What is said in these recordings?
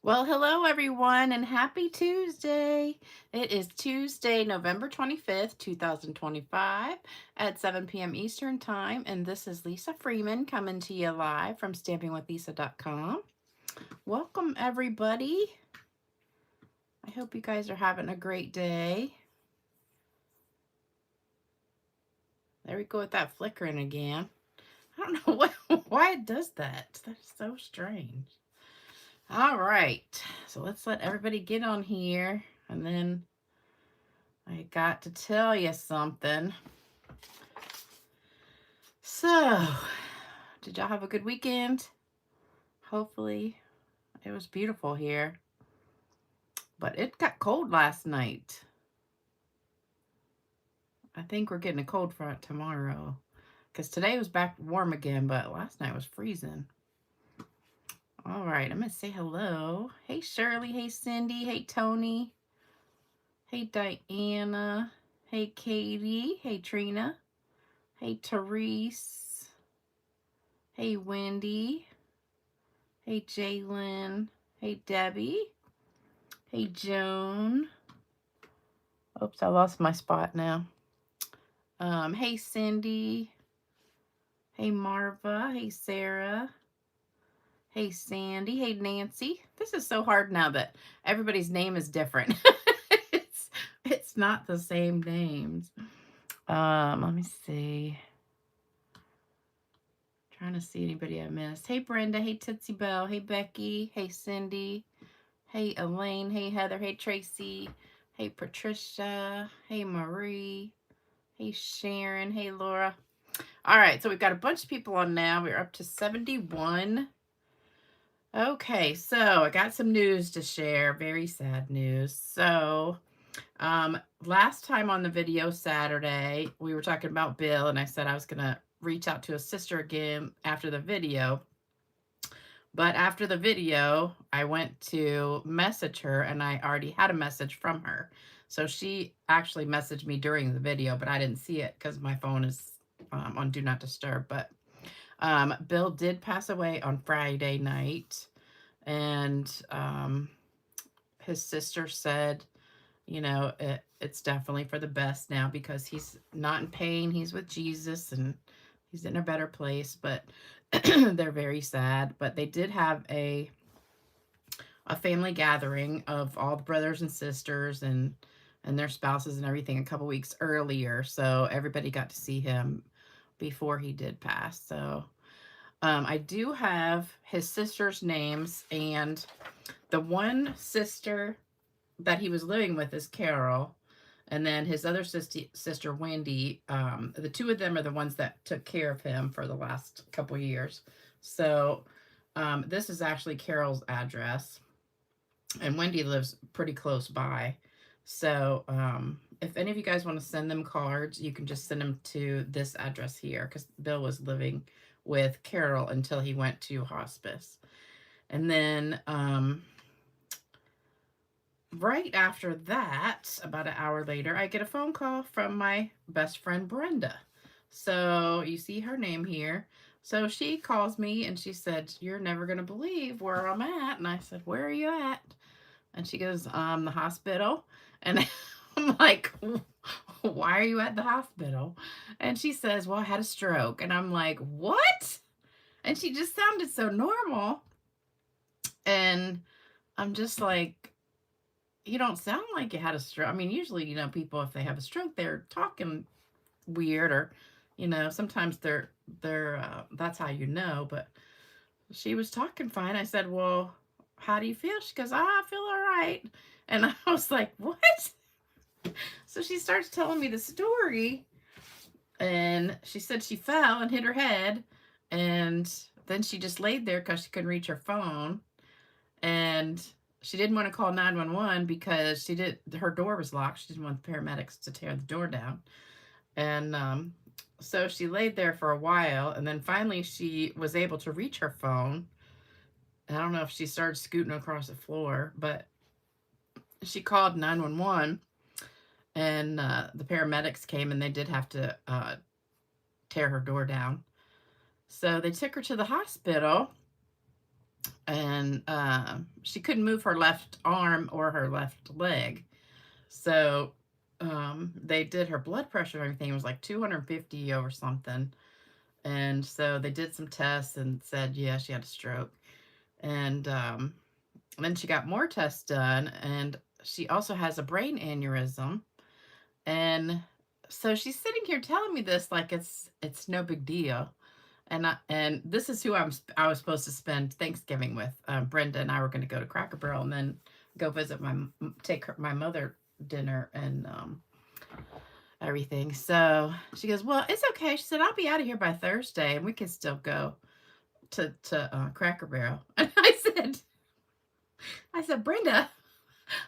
Well, hello everyone and happy Tuesday. It is Tuesday, November 25th, 2025 at 7 p.m. Eastern Time, and this is Lisa Freeman coming to you live from stampingwithlisa.com. Welcome everybody. I hope you guys are having a great day. There we go with that flickering again. I don't know why it does that. That's so strange. All right, so let's let everybody get on here, and then I got to tell you something. So, did y'all have a good weekend? Hopefully, it was beautiful here, but it got cold last night. I think we're getting a cold front tomorrow, because today was back warm again, but last night was freezing. All right, I'm going to say hello. Hey, Shirley. Hey, Cindy. Hey, Tony. Hey, Diana. Hey, Katie. Hey, Trina. Hey, Therese. Hey, Wendy. Hey, Jalen. Hey, Debbie. Hey, Joan. Oops, I lost my spot now. Hey, Cindy. Hey, Marva. Hey, Sarah. Hey, Sandy. Hey, Nancy. This is so hard now that everybody's name is different. it's not the same names. Let me see. Trying to see anybody I missed. Hey, Brenda. Hey, Tootsie Bell. Hey, Becky. Hey, Cindy. Hey, Elaine. Hey, Heather. Hey, Tracy. Hey, Patricia. Hey, Marie. Hey, Sharon. Hey, Laura. All right, so we've got a bunch of people on now. We're up to 71. Okay, so I got some news to share. Very sad news. So, last time on the video Saturday, we were talking about Bill, and I said I was going to reach out to his sister again after the video. But after the video, I went to message her, and I already had a message from her. So she actually messaged me during the video, but I didn't see it because my phone is on Do Not Disturb. But Bill did pass away on Friday night, and his sister said, you know, it's definitely for the best now because he's not in pain. He's with Jesus, and he's in a better place, but they're very sad. But they did have a family gathering of all the brothers and sisters and their spouses and everything a couple weeks earlier. So everybody got to see him before he did pass. So I do have his sister's names, and the one sister that he was living with is Carol, and then his other sister Wendy. The two of them are the ones that took care of him for the last couple years. So this is actually Carol's address, and Wendy lives pretty close by. So if any of you guys want to send them cards, you can just send them to this address here, because Bill was living with Carol until he went to hospice. And then right after that, about an hour later, I get a phone call from my best friend Brenda. So you see her name here. So she calls me and she said, "You're never going to believe where I'm at." And I said, "Where are you at?" And she goes, "The hospital." And I'm like, "Why are you at the hospital?" And she says, "Well, I had a stroke." And I'm like, "What?" And she just sounded so normal. And I'm just like, "You don't sound like you had a stroke." I mean, usually, you know, people, if they have a stroke, they're talking weird, or, you know, sometimes that's how you know. But she was talking fine. I said, "Well, how do you feel?" She goes, "I feel all right." And I was like, "What?" So she starts telling me the story, and she said she fell and hit her head, and then she just laid there because she couldn't reach her phone, and she didn't want to call 911 because her door was locked. She didn't want the paramedics to tear the door down. And so she laid there for a while, and then finally she was able to reach her phone. I don't know if she started scooting across the floor, but she called 911, and the paramedics came, and they did have to tear her door down. So they took her to the hospital, and she couldn't move her left arm or her left leg. So they did her blood pressure and everything. It was like 250 over something. And so they did some tests and said, yeah, she had a stroke. And then she got more tests done, and she also has a brain aneurysm. And so she's sitting here telling me this like it's no big deal. And this is who I was supposed to spend Thanksgiving with. Brenda and I were going to go to Cracker Barrel and then go visit my mother dinner and everything. So she goes, well, it's okay. She said, I'll be out of here by Thursday and we can still go to Cracker Barrel. And I said, Brenda,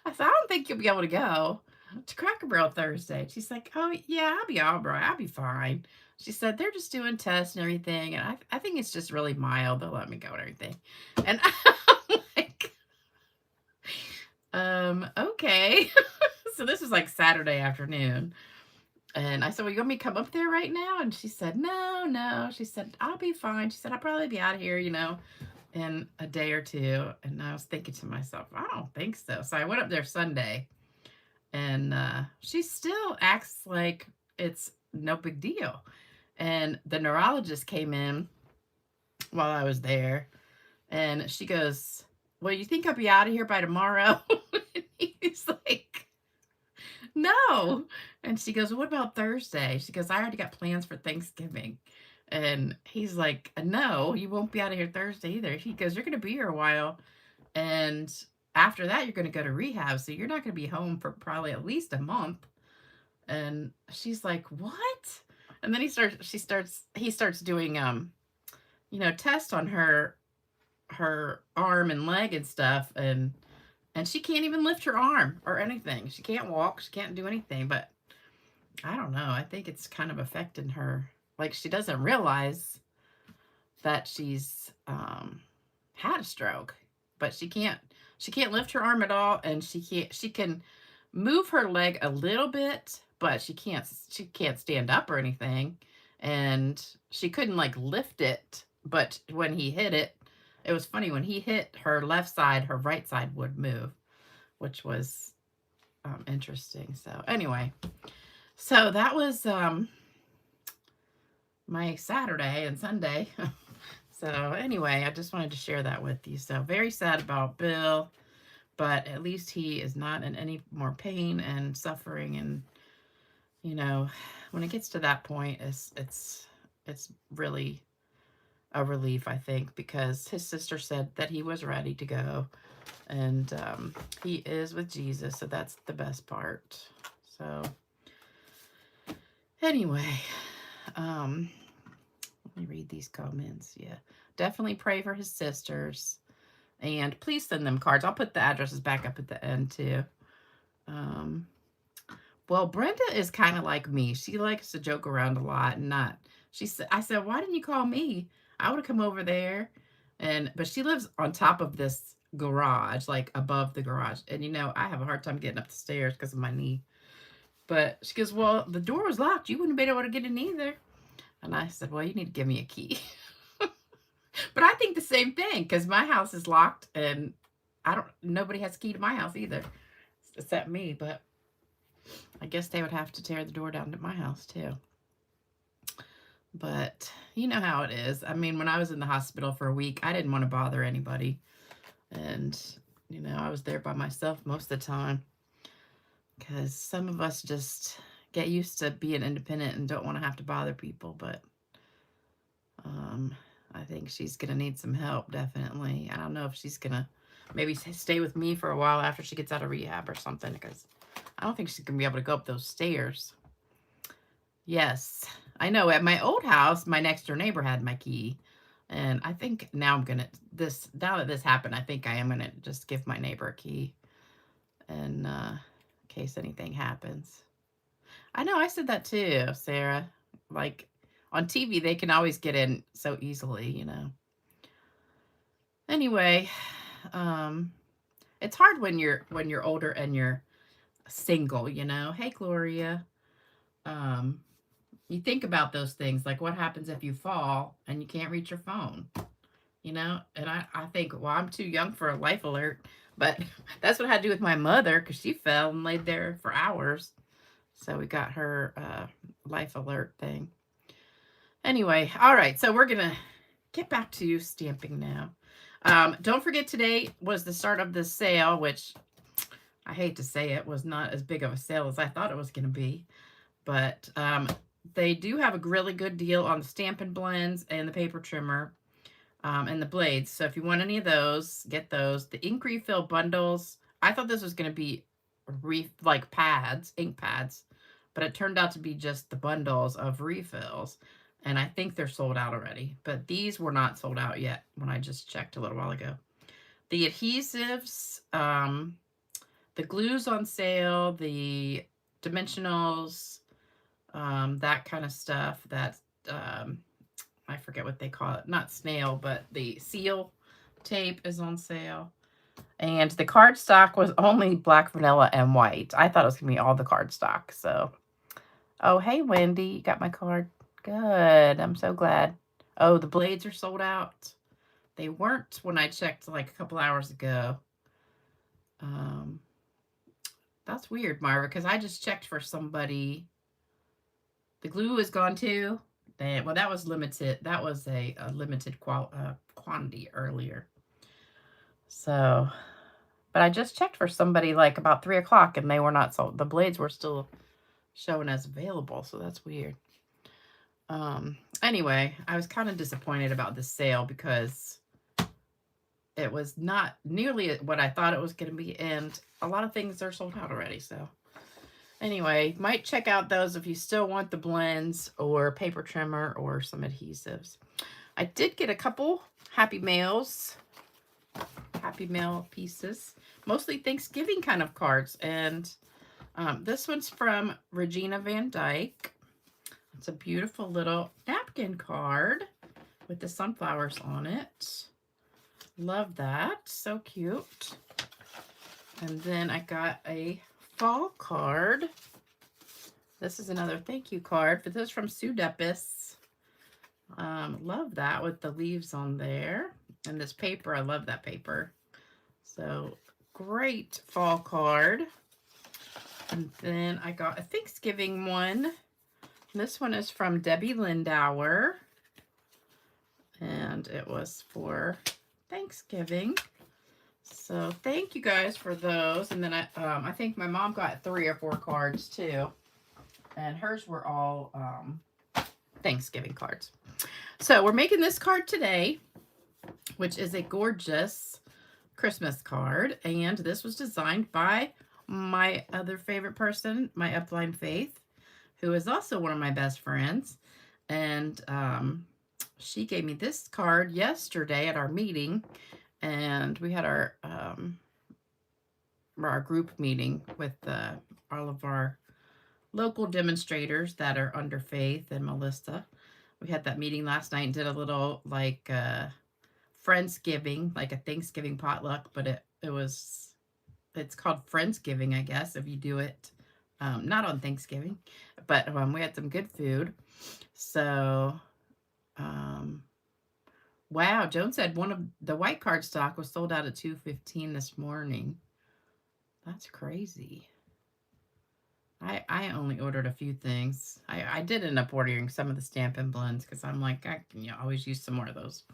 I said, I don't think you'll be able to go to Cracker Barrel Thursday. She's like, oh, yeah, I'll be all right. I'll be fine. She said, they're just doing tests and everything. And I think it's just really mild. They'll let me go and everything. And I'm like, okay. So this was like Saturday afternoon. And I said, well, you want me to come up there right now? And she said, no, no. She said, I'll be fine. She said, I'll probably be out of here, in a day or two. And I was thinking to myself, I don't think so. So I went up there Sunday, and she still acts like it's no big deal. And the neurologist came in while I was there, and she goes, well, you think I'll be out of here by tomorrow? And he's like, no. And she goes, what about Thursday? She goes, I already got plans for Thanksgiving. And he's like, no, you won't be out of here Thursday either. He goes, you're going to be here a while. And after that, you're going to go to rehab. So you're not going to be home for probably at least a month. And she's like, what? And then he starts doing, tests on her arm and leg and stuff. And she can't even lift her arm or anything. She can't walk. She can't do anything. But I don't know. I think it's kind of affecting her. Like, she doesn't realize that she's had a stroke, but she can't lift her arm at all, and she can move her leg a little bit, but she can't stand up or anything. And she couldn't like lift it, but when he hit it, it was funny. When he hit her left side, her right side would move, which was interesting. So anyway, so that was my Saturday and Sunday. So anyway, I just wanted to share that with you. So very sad about Bill, but at least he is not in any more pain and suffering. And when it gets to that point, it's really a relief, I think, because his sister said that he was ready to go, and he is with Jesus, so that's the best part. So anyway, let me read these comments. Yeah, definitely pray for his sisters, and please send them cards. I'll put the addresses back up at the end too. Well, Brenda is kind of like me. She likes to joke around a lot, and not. I said, why didn't you call me? I would have come over there. But she lives on top of this garage, like above the garage. And I have a hard time getting up the stairs because of my knee. But she goes, well, the door was locked. You wouldn't have been able to get in either. And I said, well, you need to give me a key. But I think the same thing, because my house is locked and nobody has a key to my house either, except me. But I guess they would have to tear the door down to my house too. But you know how it is. I mean, when I was in the hospital for a week, I didn't want to bother anybody. And, I was there by myself most of the time, because some of us just get used to being independent and don't want to have to bother people. But I think she's going to need some help, definitely. I don't know if she's going to maybe stay with me for a while after she gets out of rehab or something, because I don't think she's going to be able to go up those stairs. Yes, I know. At my old house, my next door neighbor had my key. And I think now now that this happened, I think I am going to just give my neighbor a key in case anything happens. I know, I said that too, Sarah. Like, on TV, they can always get in so easily, Anyway, it's hard when you're older and you're single, Hey, Gloria. You think about those things, like what happens if you fall and you can't reach your phone? you know? And I think, well, I'm too young for a life alert. But that's what I had to do with my mother because she fell and laid there for hours. So we got her life alert thing. Anyway, all right. So we're going to get back to stamping now. Don't forget today was the start of the sale, which I hate to say it was not as big of a sale as I thought it was going to be. But they do have a really good deal on the Stampin' Blends and the paper trimmer and the blades. So if you want any of those, get those. The ink refill bundles, I thought this was going to be like pads, ink pads, but it turned out to be just the bundles of refills. And I think they're sold out already. But these were not sold out yet when I just checked a little while ago. The adhesives, the glue's on sale, the dimensionals, that kind of stuff. That I forget what they call it. Not snail, but the seal tape is on sale. And the cardstock was only black, vanilla, and white. I thought it was going to be all the cardstock. So, oh, hey, Wendy, you got my card. Good. I'm so glad. Oh, the blades are sold out. They weren't when I checked like a couple hours ago. That's weird, Marva, because I just checked for somebody. The glue is gone too. Well, that was limited. That was a limited quantity earlier. So, but I just checked for somebody like about 3 o'clock and they were not sold. The blades were still showing as available, so that's weird. Anyway, I was kind of disappointed about this sale because it was not nearly what I thought it was going to be, and a lot of things are sold out already, so anyway, might check out those if you still want the blends or paper trimmer or some adhesives. I did get a couple Happy Mail pieces, mostly Thanksgiving kind of cards, and this one's from Regina Van Dyke. It's a beautiful little napkin card with the sunflowers on it. Love that. So cute. And then I got a fall card. This is another thank you card, but this is from Sue Deppis. Love that with the leaves on there. And this paper, I love that paper. So great fall card. And then I got a Thanksgiving one. This one is from Debbie Lindauer. And it was for Thanksgiving. So thank you guys for those. And then I think my mom got 3 or 4 cards too. And hers were all Thanksgiving cards. So we're making this card today, which is a gorgeous Christmas card. And this was designed by my other favorite person, my upline Faith, who is also one of my best friends. And she gave me this card yesterday at our meeting. And we had our group meeting with all of our local demonstrators that are under Faith and Melissa. We had that meeting last night and did a little like Friendsgiving, like a Thanksgiving potluck, but it's called Friendsgiving, I guess, if you do it not on Thanksgiving, but we had some good food. So wow, Joan said one of the white card stock was sold out at 2:15 this morning. That's crazy. I only ordered a few things. I did end up ordering some of the Stampin' Blends because I'm like, I can always use some more of those.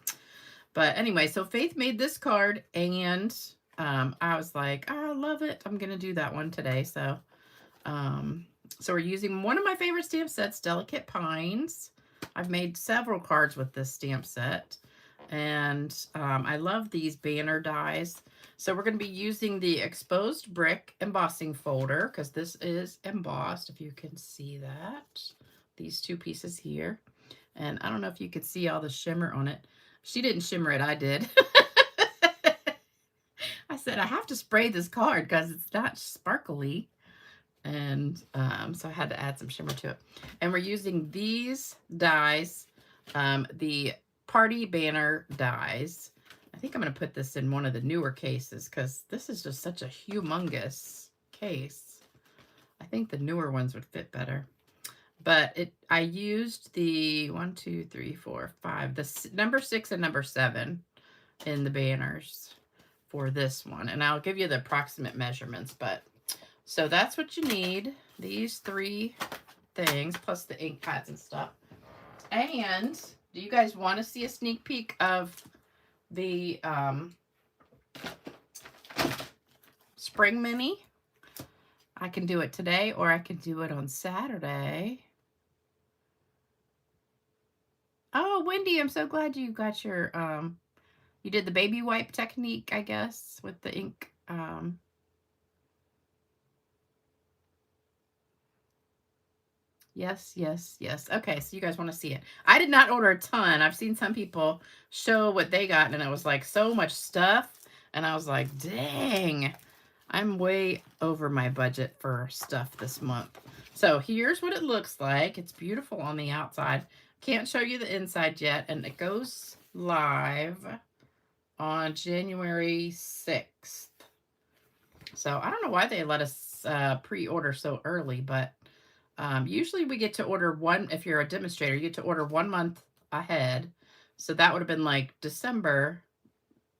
But anyway, so Faith made this card, and I was like, I love it. I'm going to do that one today. So, so we're using one of my favorite stamp sets, Delicate Pines. I've made several cards with this stamp set. And I love these banner dies. So we're going to be using the exposed brick embossing folder because this is embossed, if you can see that. These 2 pieces here. And I don't know if you can see all the shimmer on it. She didn't shimmer it, I did. I said, I have to spray this card because it's not sparkly. And so I had to add some shimmer to it. And we're using these dies, the party banner dies. I think I'm going to put this in one of the newer cases because this is just such a humongous case. I think the newer ones would fit better. But I used the 1, 2, 3, 4, 5, the number 6 and number 7 in the banners for this one. And I'll give you the approximate measurements, but so that's what you need. These 3 things plus the ink pads and stuff. And do you guys want to see a sneak peek of the spring mini? I can do it today or I can do it on Saturday. Oh, Wendy, I'm so glad you got your, you did the baby wipe technique, I guess, with the ink. Yes, yes, yes. Okay, so you guys want to see it. I did not order a ton. I've seen some people show what they got, and it was like so much stuff. And I was like, dang, I'm way over my budget for stuff this month. So here's what it looks like. It's beautiful on the outside. Can't show you the inside yet, and it goes live on January 6th. So I don't know why they let us pre-order so early, but usually we get to order one, if you're a demonstrator, you get to order 1 month ahead. So that would have been like December,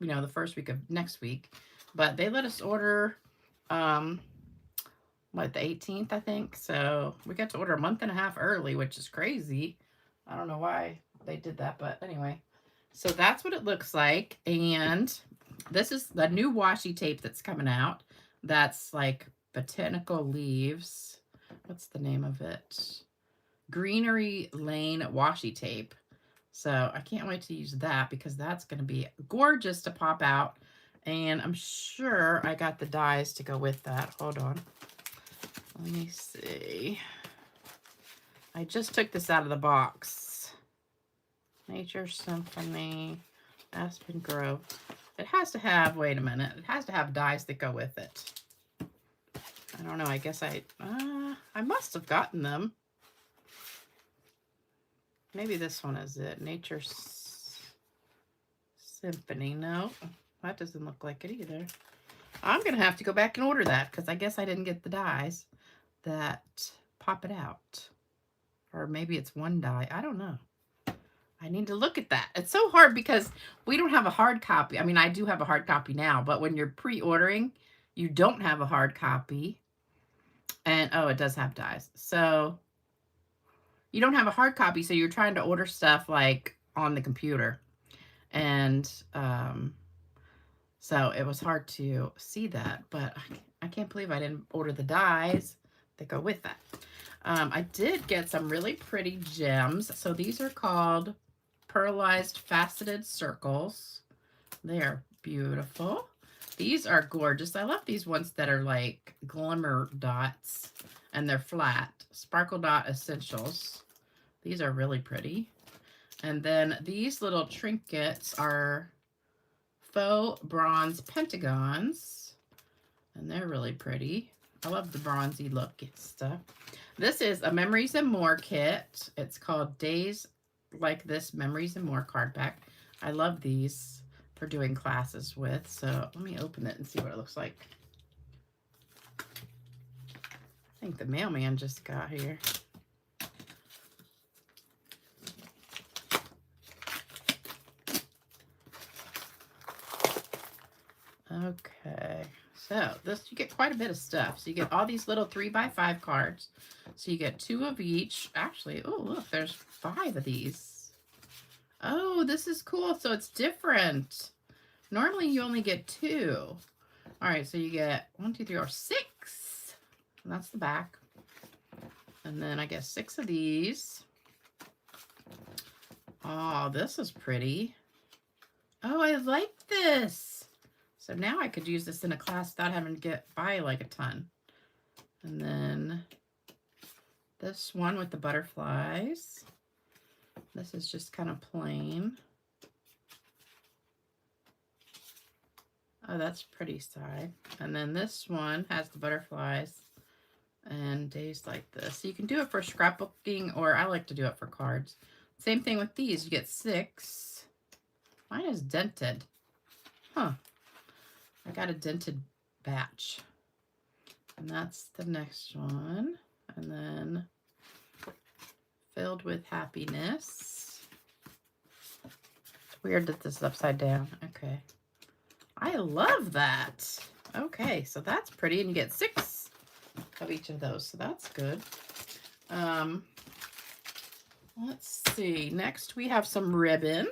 you know, the first week of next week. But they let us order, what, the 18th, I think. So we got to order a month and a half early, which is crazy. I don't know why they did that, but anyway. So that's what it looks like. And this is the new washi tape that's coming out. That's like botanical leaves. What's the name of it? Greenery Lane washi tape. So I can't wait to use that because that's going to be gorgeous to pop out. And I'm sure I got the dies to go with that. Hold on. Let me see. I just took this out of the box. Nature Symphony, Aspen Grove. It has to have, wait a minute, it has to have dies that go with it. I don't know, I guess I must have gotten them. Maybe this one is it. Nature Symphony. No, that doesn't look like it either. I'm going to have to go back and order that because I guess I didn't get the dies that pop it out. Or maybe it's one die. I don't know. I need to look at that. It's so hard because we don't have a hard copy. I mean, I do have a hard copy now, but when you're pre-ordering, you don't have a hard copy. And, oh, it does have dies. So you don't have a hard copy, so you're trying to order stuff like on the computer. And so it was hard to see that, but I can't believe I didn't order the dies that go with that. I did get some really pretty gems. So these are called pearlized faceted circles. They are beautiful. These are gorgeous. I love these ones that are like glimmer dots and they're flat. Sparkle Dot Essentials. These are really pretty. And then these little trinkets are faux bronze pentagons. And they're really pretty. I love the bronzy look and stuff. This is a Memories and More kit. It's called Days Like This Memories and More card pack. I love these for doing classes with. So let me open it and see what it looks like. I think the mailman just got here. Okay, so this, you get quite a bit of stuff. So you get all these little 3x5 cards. So you get 2 of each. Actually, oh, look, there's 5 of these. Oh, this is cool. So it's different. Normally you only get 2. All right, so you get 1, 2, 3, or 6. And that's the back. And then I guess 6 of these. Oh, this is pretty. Oh, I like this. So now I could use this in a class without having to buy like a ton. And then this one with the butterflies. This is just kind of plain. Oh, that's pretty side. And then this one has the butterflies and Days Like This. So you can do it for scrapbooking, or I like to do it for cards. Same thing with these. You get 6. Mine is dented. Huh. I got a dented batch. And that's the next one. And then Filled with Happiness. Weird that this is upside down. Okay. I love that. Okay, so that's pretty, and you get 6 of each of those, so that's good. Let's see. Next, we have some ribbon.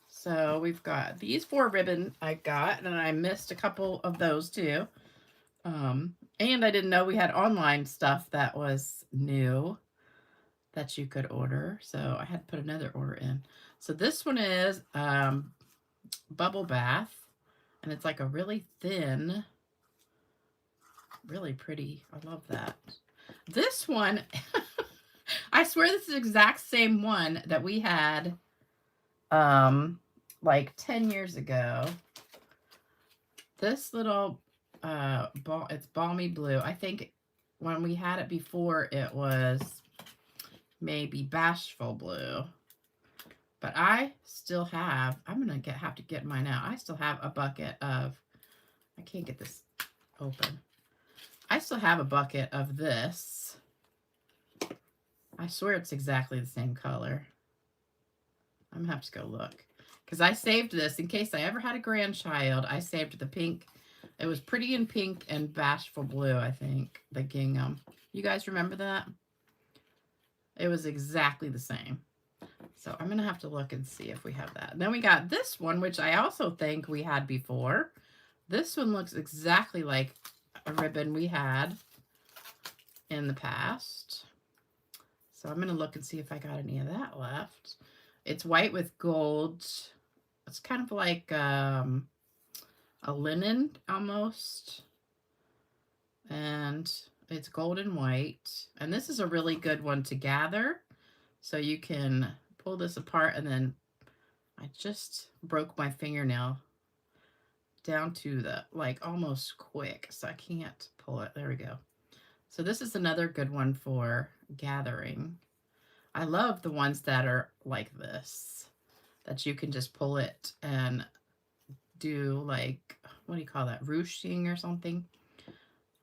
So we've got these 4 ribbon I got, and I missed a couple of those too. And I didn't know we had online stuff that was new that you could order, so I had to put another order in. So this one is bubble bath, and it's like a really thin, really pretty. I love that. This one, I swear this is the exact same one that we had like 10 years ago. This little ball, it's balmy blue. I think when we had it before, it was maybe bashful blue. But I still have, I'm going to have to get mine out. I still have a bucket of, I can't get this open. I still have a bucket of this. I swear it's exactly the same color. I'm going to have to go look. Because I saved this in case I ever had a grandchild. I saved the pink. It was Pretty in Pink and Bashful Blue, I think. The gingham. You guys remember that? It was exactly the same. So I'm going to have to look and see if we have that. Then we got this one, which I also think we had before. This one looks exactly like a ribbon we had in the past. So I'm going to look and see if I got any of that left. It's white with gold. It's kind of like a linen almost. And it's gold and white. And this is a really good one to gather. So you can pull this apart, and then I just broke my fingernail down to the, like, almost quick. So I can't pull it. There we go. So this is another good one for gathering. I love the ones that are like this, that you can just pull it and do, like, what do you call that? Ruching or something.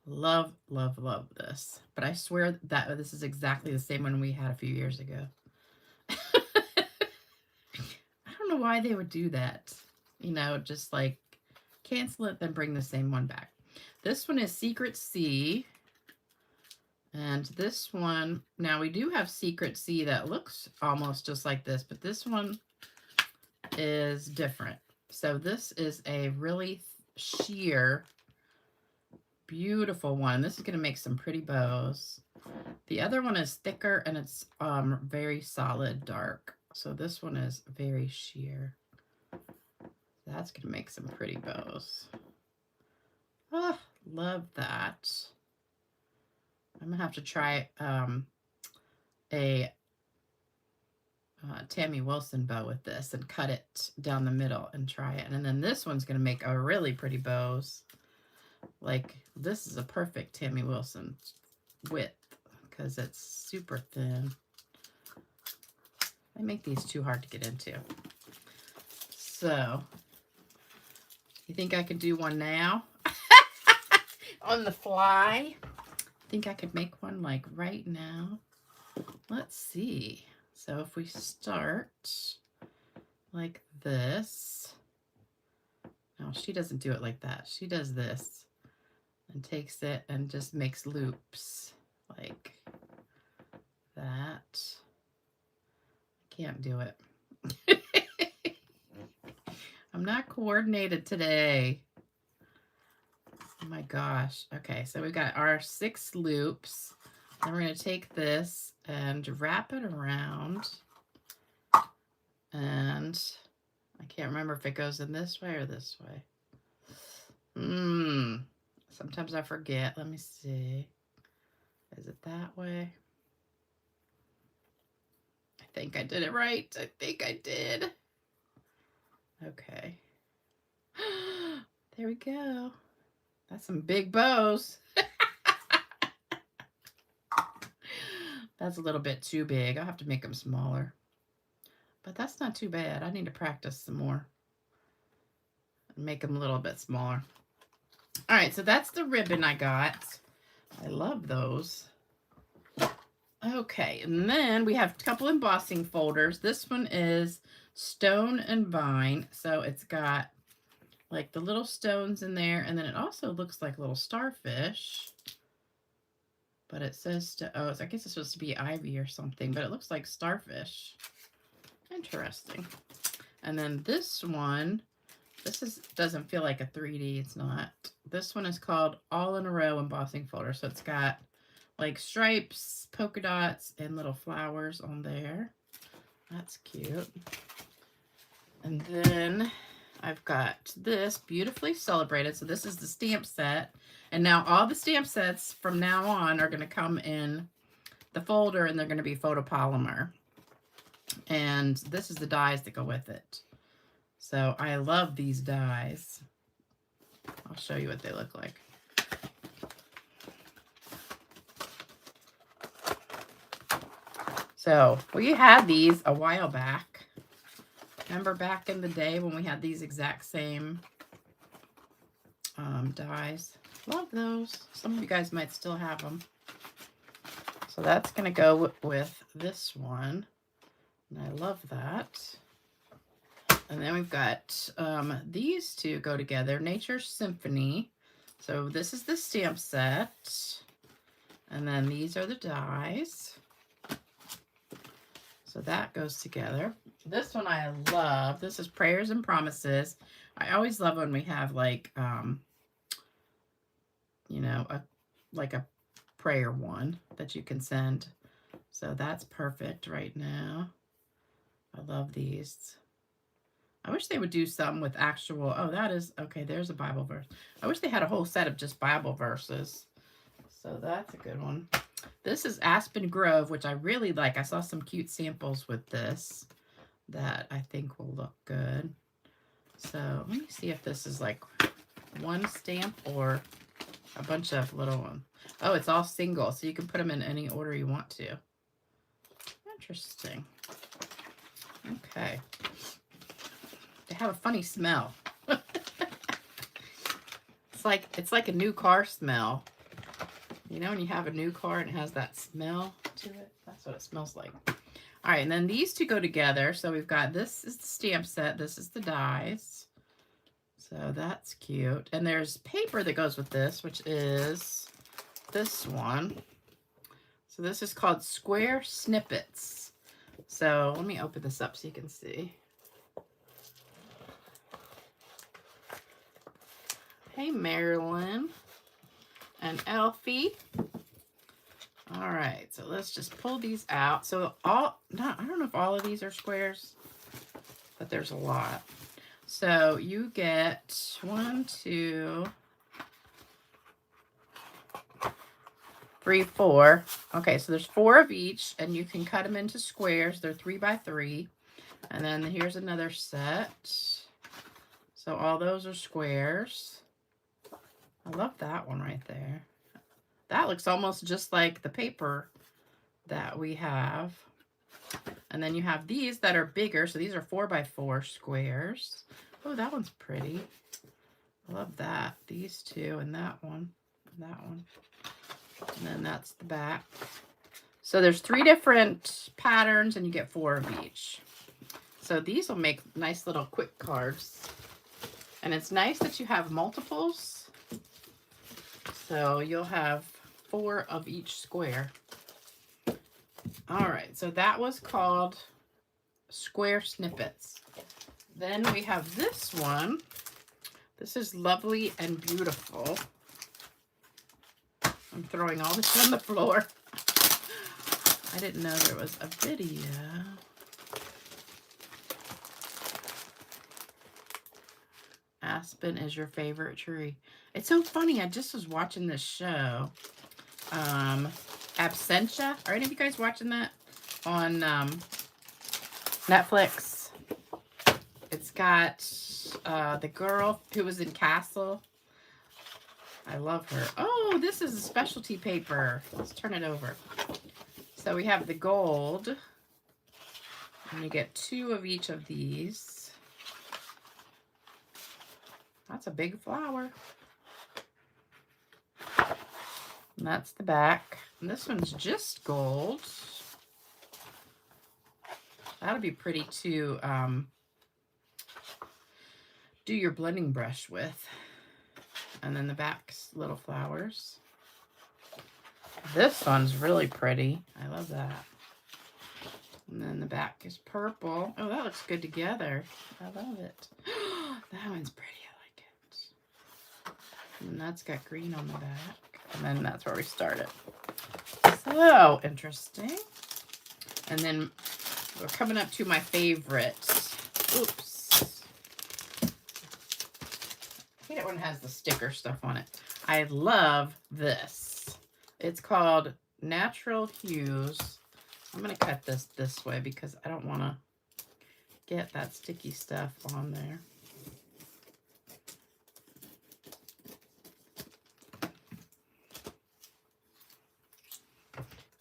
Love, love, love this. But I swear that this is exactly the same one we had a few years ago. I don't know why they would do that. You know, just like cancel it, then bring the same one back. This one is Secret Sea. And this one, now we do have Secret Sea that looks almost just like this, but this one is different. So this is a really sheer, beautiful one. This is going to make some pretty bows. The other one is thicker, and it's very solid dark. So this one is very sheer. That's going to make some pretty bows. Oh, love that. I'm going to have to try a Tammy Wilson bow with this and cut it down the middle and try it. And then this one's going to make a really pretty bows. Like, this is a perfect Tammy Wilson width because it's super thin. I make these too hard to get into. So, you think I could do one now? On the fly? I think I could make one like right now. Let's see. So if we start like this. No, she doesn't do it like that. She does this and takes it and just makes loops like that. Can't do it. I'm not coordinated today. Oh my gosh. Okay, so we've got our 6 loops. And we're going to take this and wrap it around. And I can't remember if it goes in this way or this way. Sometimes I forget. Let me see. Is it that way? I think I did it right. I think I did. Okay. There we go. That's some big bows. That's a little bit too big. I'll have to make them smaller. But that's not too bad. I need to practice some more. And make them a little bit smaller. All right, so that's the ribbon I got. I love those. Okay, and then we have a couple embossing folders. This one is Stone and Vine. So it's got like the little stones in there, and then it also looks like little starfish. But it says, oh, I guess it's supposed to be ivy or something, but it looks like starfish. Interesting. And then this one, doesn't feel like a 3D. It's not. This one is called All in a Row Embossing Folder. So it's got like stripes, polka dots, and little flowers on there. That's cute. And then I've got this Beautifully Celebrated. So this is the stamp set. And now all the stamp sets from now on are going to come in the folder, and they're going to be photopolymer. And this is the dies that go with it. So I love these dies. I'll show you what they look like. So we had these a while back. Remember back in the day when we had these exact same dies? Love those. Some of you guys might still have them. So that's going to go with this one. And I love that. And then we've got these two go together. Nature Symphony. So this is the stamp set. And then these are the dies. So that goes together. This one I love. This is Prayers and Promises. I always love when we have like, you know, like a prayer one that you can send. So that's perfect right now. I love these. I wish they would do some with actual, oh, that is, okay, there's a Bible verse. I wish they had a whole set of just Bible verses. So that's a good one. This is Aspen Grove, which I really like. I saw some cute samples with this that I think will look good. So let me see if this is like one stamp or a bunch of little ones. Oh, it's all single, so you can put them in any order you want to. Interesting. Okay. They have a funny smell. It's like a new car smell. You know when you have a new car and it has that smell to it? That's what it smells like. All right, and then these two go together. So we've got, this is the stamp set. This is the dies. So that's cute. And there's paper that goes with this, which is this one. So this is called Square Snippets. So let me open this up so you can see. Hey, Marilyn and Elfie. All right, so let's just pull these out. So I don't know if all of these are squares, but there's a lot. So you get 1, 2, 3, 4. Okay, so there's 4 of each, and you can cut them into squares. They're 3 by 3. And then here's another set. So all those are squares. I love that one right there. That looks almost just like the paper that we have. And then you have these that are bigger. So these are 4 by 4 squares. Oh, that one's pretty. I love that. These two and that one. And that one. And then that's the back. So there's 3 different patterns and you get 4 of each. So these will make nice little quick cards. And it's nice that you have multiples. So you'll have 4 of each square. All right, so that was called Square Snippets. Then we have this one. This is Lovely and Beautiful. I'm throwing all this on the floor. I didn't know there was a video. Aspen is your favorite tree. It's so funny. I just was watching this show. Absentia. Are any of you guys watching that on Netflix? It's got the girl who was in Castle. I love her. Oh, this is a specialty paper. Let's turn it over. So we have the gold. And you get 2 of each of these. That's a big flower. And that's the back. And this one's just gold. that'll be pretty to do your blending brush with. And then the back's little flowers. This one's really pretty. I love that. And then the back is purple. Oh, that looks good together. I love it. That one's pretty. I like it. And that's got green on the back. And then that's where we started. So interesting. And then we're coming up to my favorite. Oops. I hate it when it has the sticker stuff on it. I love this. It's called Natural Hues. I'm going to cut this way because I don't want to get that sticky stuff on there.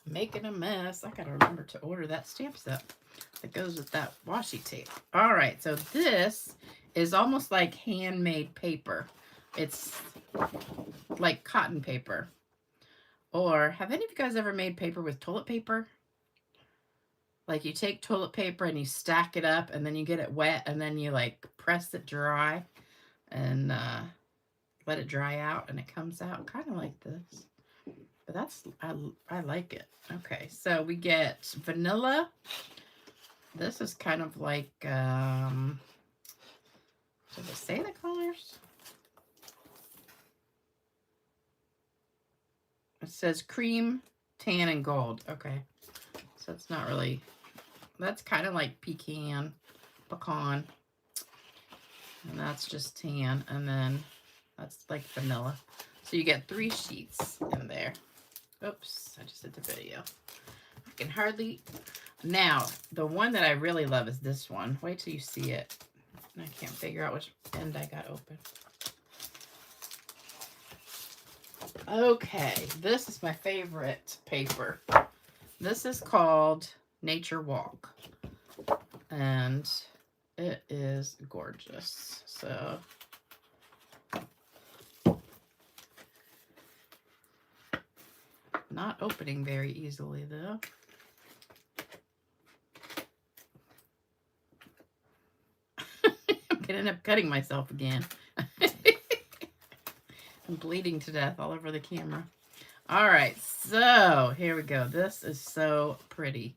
Making a mess. I got to remember to order that stamp set that goes with that washi tape. All right, so this is almost like handmade paper. It's like cotton paper. Or have any of you guys ever made paper with toilet paper? Like you take toilet paper and you stack it up and then you get it wet and then you like press it dry and let it dry out and it comes out kind of like this. But that's, I like it. Okay, so we get vanilla. This is kind of like, does it say the colors? It says cream, tan, and gold. Okay, so it's not really, that's kind of like pecan. And that's just tan, and then that's like vanilla. So you get 3 sheets in there. Oops, I just did the video. I can hardly, now, the one that I really love is this one. Wait till you see it. I can't figure out which end I got open. Okay, this is my favorite paper. This is called Nature Walk. And it is gorgeous. So not opening very easily though. I'm gonna end up cutting myself again. I'm bleeding to death all over the camera. All right, so here we go. This is so pretty.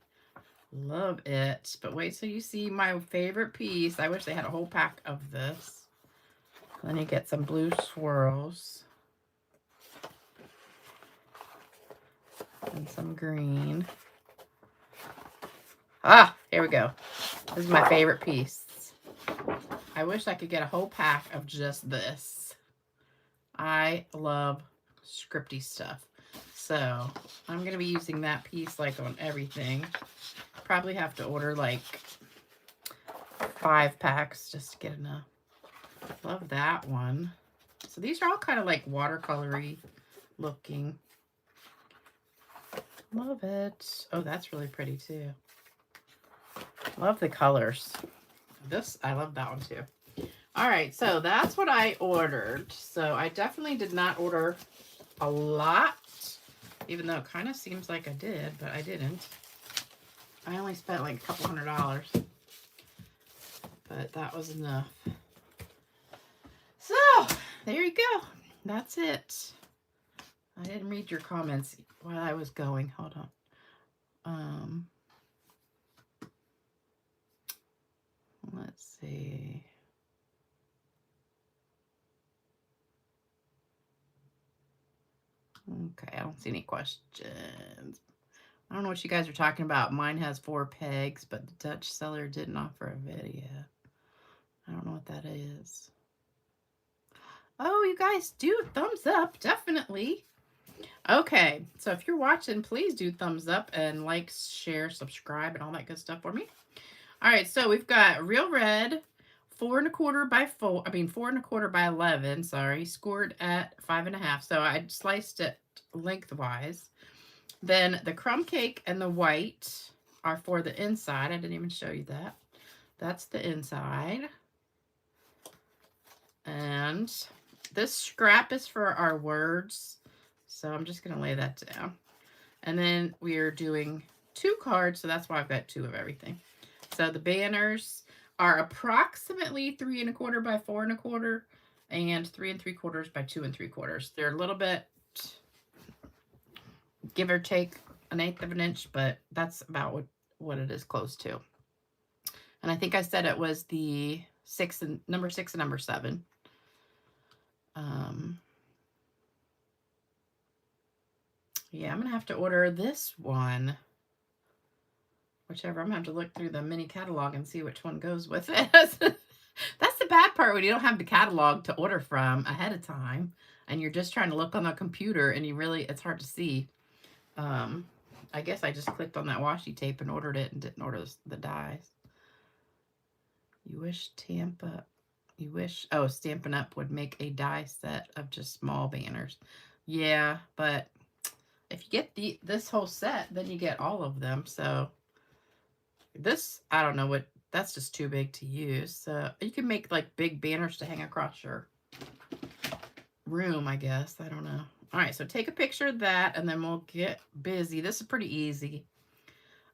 Love it. But wait till you see my favorite piece. I wish they had a whole pack of this. Then you get some blue swirls. And some green. Ah, here we go. This is my favorite piece. I wish I could get a whole pack of just this. I love scripty stuff. So I'm going to be using that piece like on everything. Probably have to order like 5 packs just to get enough. Love that one. So these are all kind of like watercolory looking. Love it. Oh, that's really pretty too. Love the colors. This, I love that one too. All right, so that's what I ordered. So I definitely did not order a lot, even though it kind of seems like I did, but I didn't. I only spent like a couple $100, but that was enough. So there you go. That's it. I didn't read your comments while I was going. Hold on. Let's see. Okay, I don't see any questions. I don't know what you guys are talking about. Mine has 4 pegs, but the Dutch seller didn't offer a video. I don't know what that is. Oh, you guys do thumbs up, definitely. Okay, so if you're watching, please do thumbs up and like, share, subscribe, and all that good stuff for me. All right, so we've got Real Red, 4 1/4 by 4. I mean 4 1/4 by 11. Sorry, scored at 5 1/2. So I sliced it lengthwise. Then the crumb cake and the white are for the inside. I didn't even show you that. That's the inside. And this scrap is for our words. So I'm just going to lay that down. And then we are doing 2 cards. So that's why I've got 2 of everything. So the banners are approximately 3 1/4 by 4 1/4 and 3 3/4 by 2 3/4. They're a little bit, give or take, 1/8 of an inch, but that's about what it is close to. And I think I said it was the number 6 and number 7. Yeah, I'm going to have to order this one. Whichever. I'm going to have to look through the mini catalog and see which one goes with it. That's the bad part when you don't have the catalog to order from ahead of time. And you're just trying to look on the computer and it's hard to see. I guess I just clicked on that washi tape and ordered it and didn't order the dies. Stampin' Up! Would make a die set of just small banners. Yeah, but if you get this whole set, then you get all of them. So this, I don't know what, that's just too big to use. So you can make like big banners to hang across your room, I guess. I don't know. All right, so take a picture of that and then we'll get busy. This is pretty easy.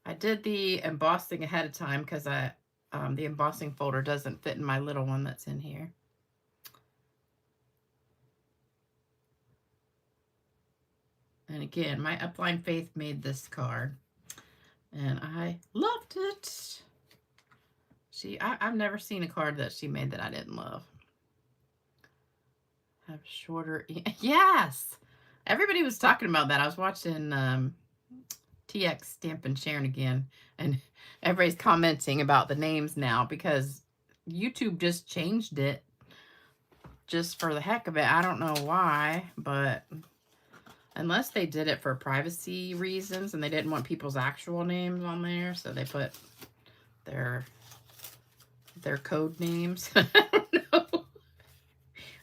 I did the embossing ahead of time because the embossing folder doesn't fit in my little one that's in here. And again, my upline Faith made this card and I loved it. I've never seen a card that she made that I didn't love. Have shorter, yes. Everybody was talking about that. I was watching TX Stampin' Sharon again, and everybody's commenting about the names now because YouTube just changed it just for the heck of it. I don't know why, but unless they did it for privacy reasons and they didn't want people's actual names on there, so they put their code names. I don't know.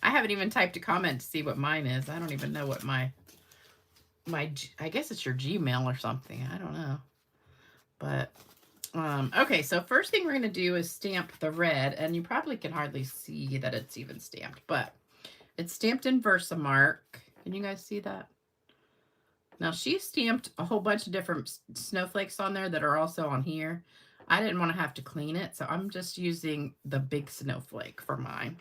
I haven't even typed a comment to see what mine is. I don't even know what my I guess it's your Gmail or something. I don't know. But okay, so first thing we're going to do is stamp the red, and you probably can hardly see that it's even stamped, but it's stamped in Versamark. Can you guys see that? Now, she stamped a whole bunch of different snowflakes on there that are also on here. I didn't want to have to clean it, so I'm just using the big snowflake for mine.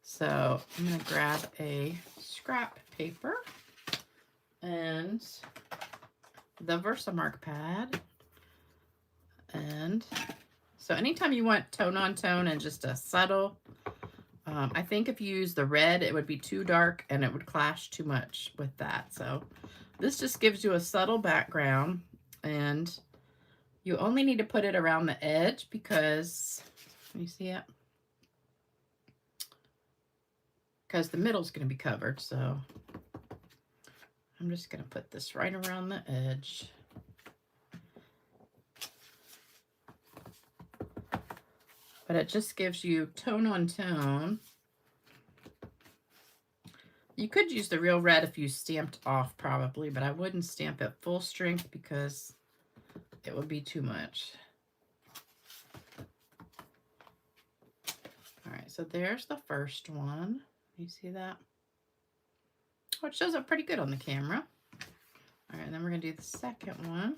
So I'm going to grab a scrap paper and the Versamark pad. And so anytime you want tone on tone and just a subtle, I think if you use the red, it would be too dark and it would clash too much with that. So this just gives you a subtle background, and you only need to put it around the edge because, can you see it? Because the middle's going to be covered. So I'm just going to put this right around the edge. But it just gives you tone on tone. You could use the real red if you stamped off probably, but I wouldn't stamp it full strength because it would be too much. All right, so there's the first one. You see that? Oh, it shows up pretty good on the camera. All right, and then we're gonna do the second one.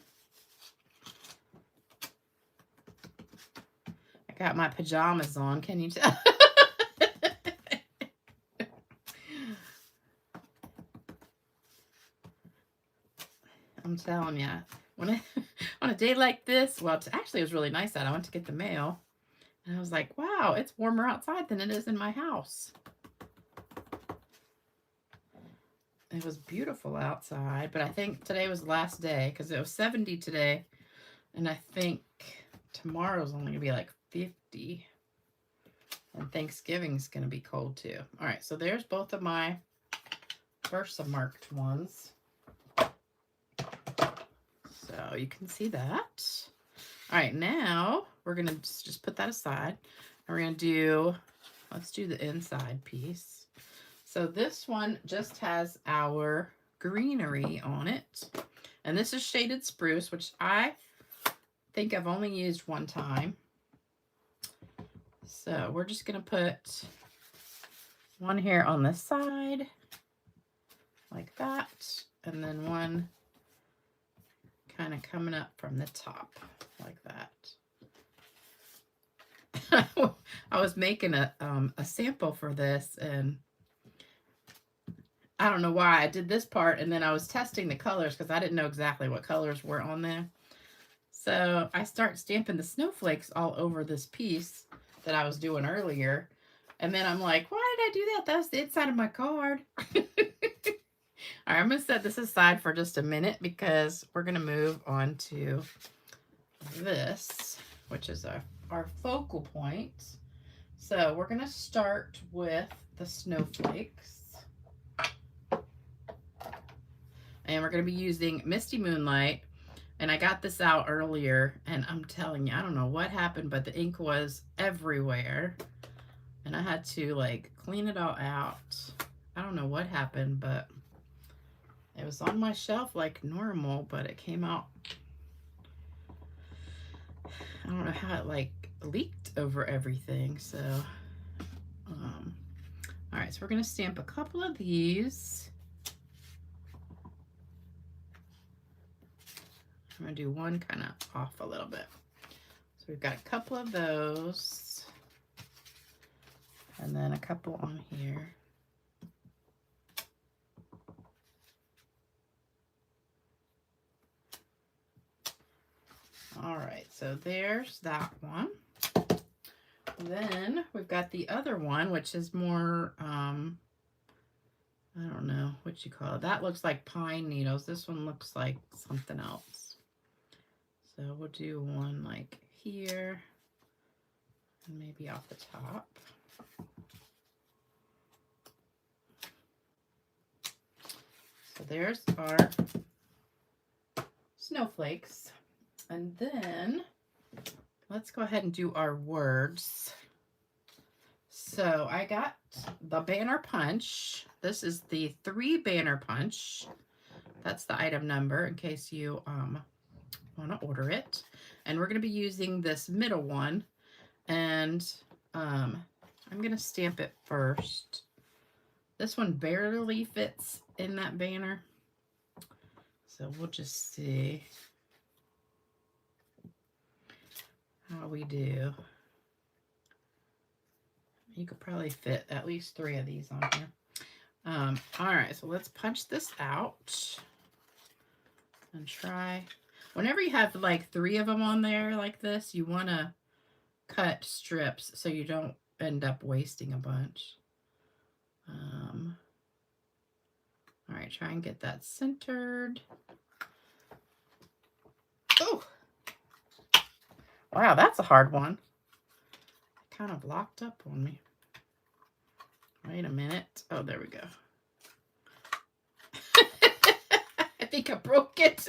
I got my pajamas on, can you tell? I'm telling you, on a day like this, well, actually it was really nice out. I went to get the mail, and I was like, wow, it's warmer outside than it is in my house. It was beautiful outside, but I think today was the last day because it was 70 today, and I think tomorrow's only gonna be like 50, and Thanksgiving's gonna be cold too. All right, so there's both of my Versamarked ones. So you can see that. All right, now we're gonna just put that aside, and we're gonna do, let's do the inside piece. So this one just has our greenery on it. And this is shaded spruce, which I think I've only used one time. So we're just going to put one here on this side, like that. And then one kind of coming up from the top, like that. I was making a sample for this, and I don't know why I did this part, and then I was testing the colors because I didn't know exactly what colors were on there. So I start stamping the snowflakes all over this piece that I was doing earlier. And then I'm like, why did I do that? That was the inside of my card. All right, I'm going to set this aside for just a minute because we're going to move on to this, which is our focal point. So we're going to start with the snowflakes. And we're going to be using Misty Moonlight. And I got this out earlier, and I'm telling you, I don't know what happened, but the ink was everywhere. And I had to, like, clean it all out. I don't know what happened, but it was on my shelf like normal, but it came out. I don't know how it, like, leaked over everything. So, all right, so we're going to stamp a couple of these. I'm going to do one kind of off a little bit. So we've got a couple of those. And then a couple on here. All right, so there's that one. Then we've got the other one, which is more, I don't know what you call it. That looks like pine needles. This one looks like something else. So we'll do one like here, and maybe off the top. So there's our snowflakes. And then let's go ahead and do our words. So I got the banner punch. This is the 3 banner punch. That's the item number in case you want to order it. And we're going to be using this middle one. And I'm going to stamp it first. This one barely fits in that banner. So we'll just see how we do. You could probably fit at least 3 of these on here. All right, so let's punch this out and try. Whenever you have like 3 of them on there like this, you want to cut strips so you don't end up wasting a bunch. All right, try and get that centered. Oh, wow, that's a hard one. It kind of locked up on me. Wait a minute. Oh, there we go. I think I broke it.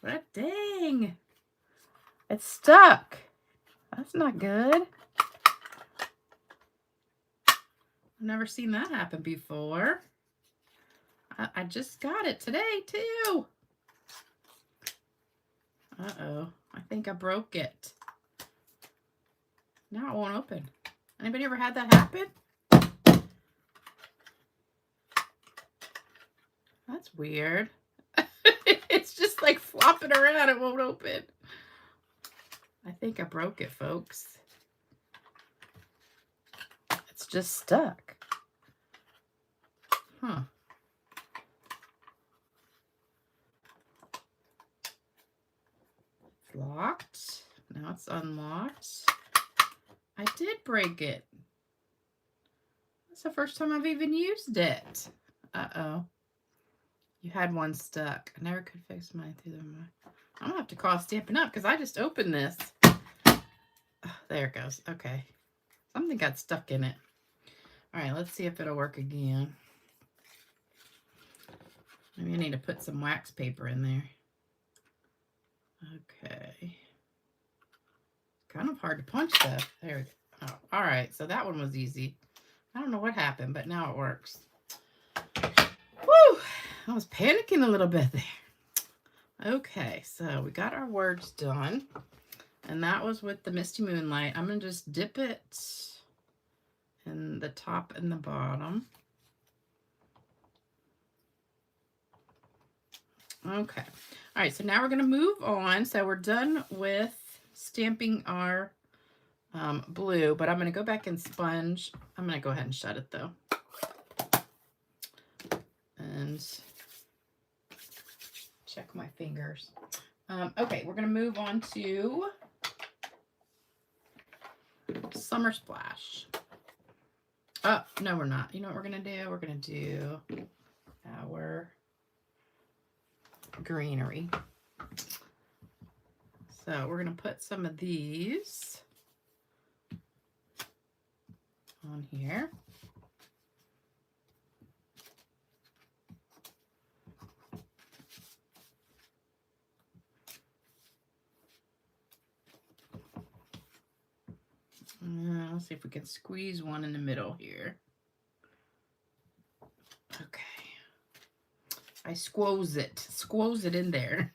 But dang. It's stuck. That's not good. I've never seen that happen before. I just got it today, too. Uh-oh. I think I broke it. Now it won't open. Anybody ever had that happen? That's weird. It's just like flopping around. It won't open. I think I broke it, folks. It's just stuck. Huh. It's locked. Now it's unlocked. I did break it. That's the first time I've even used it. Uh-oh. You had one stuck. I never could fix mine through the mind. I'm gonna have to call Stampin' Up because I just opened this. Oh, there it goes. Okay. Something got stuck in it. All right, let's see if it'll work again. Maybe I need to put some wax paper in there. Okay. Kind of hard to punch though. There we go. Oh, all right, so that one was easy. I don't know what happened, but now it works. Woo! I was panicking a little bit there. Okay, so we got our words done. And that was with the Misty Moonlight. I'm going to just dip it in the top and the bottom. Okay. All right, so now we're going to move on. So we're done with stamping our blue, but I'm going to go back and sponge. I'm going to go ahead and shut it though. And check my fingers. Okay, we're going to move on to Summer Splash. Oh, no, we're not. You know what we're going to do? We're going to do our greenery. So we're going to put some of these on here. Let's see if we can squeeze one in the middle here. Okay. I squoze it in there.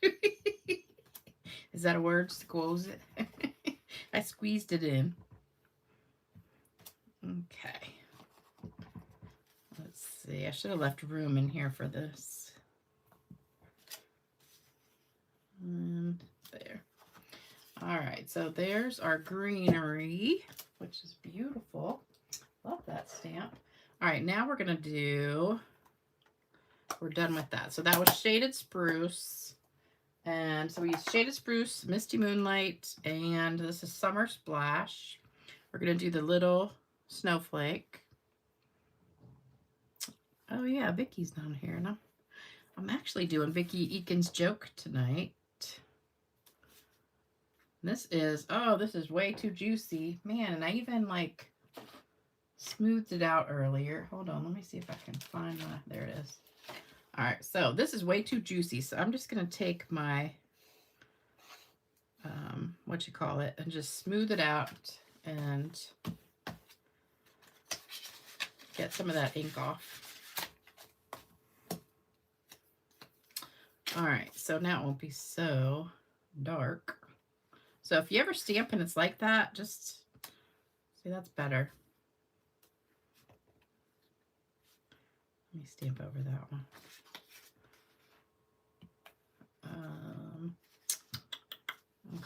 Is that a word? Squoze it? I squeezed it in. Okay. Let's see. I should have left room in here for this. And there. All right. So there's our greenery, which is beautiful. Love that stamp. All right. Now we're going to do... We're done with that. So that was Shaded Spruce. And so we used Shaded Spruce, Misty Moonlight, and this is Summer Splash. We're going to do the little snowflake. Oh yeah, Vicky's down here. And I'm actually doing Vicky Eakin's joke tonight. This is way too juicy. Man, and I even like smoothed it out earlier. Hold on, let me see if I can find there it is. All right, so this is way too juicy. So I'm just going to take my, and just smooth it out and get some of that ink off. All right, so now it won't be so dark. So if you ever stamp and it's like that, just see, that's better. Let me stamp over that one. Okay.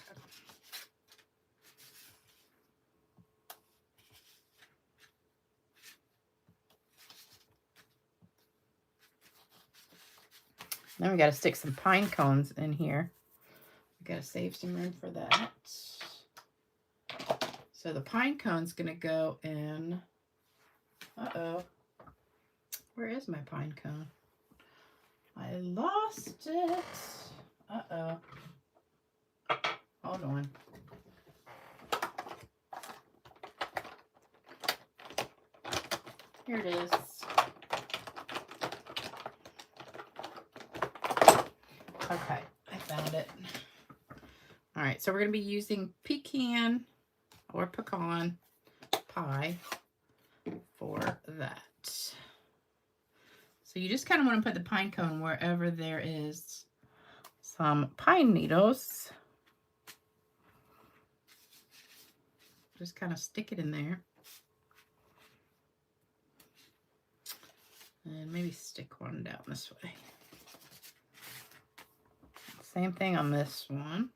Then we got to stick some pine cones in here. We got to save some room for that. So the pine cone's going to go in. Uh-oh. Where is my pine cone? I lost it. Uh-oh. Hold on. Here it is. Okay, I found it. All right, so we're going to be using pecan or pecan pie for that. So you just kind of want to put the pine cone wherever there is some pine needles. Just kind of stick it in there. And maybe stick one down this way. Same thing on this one.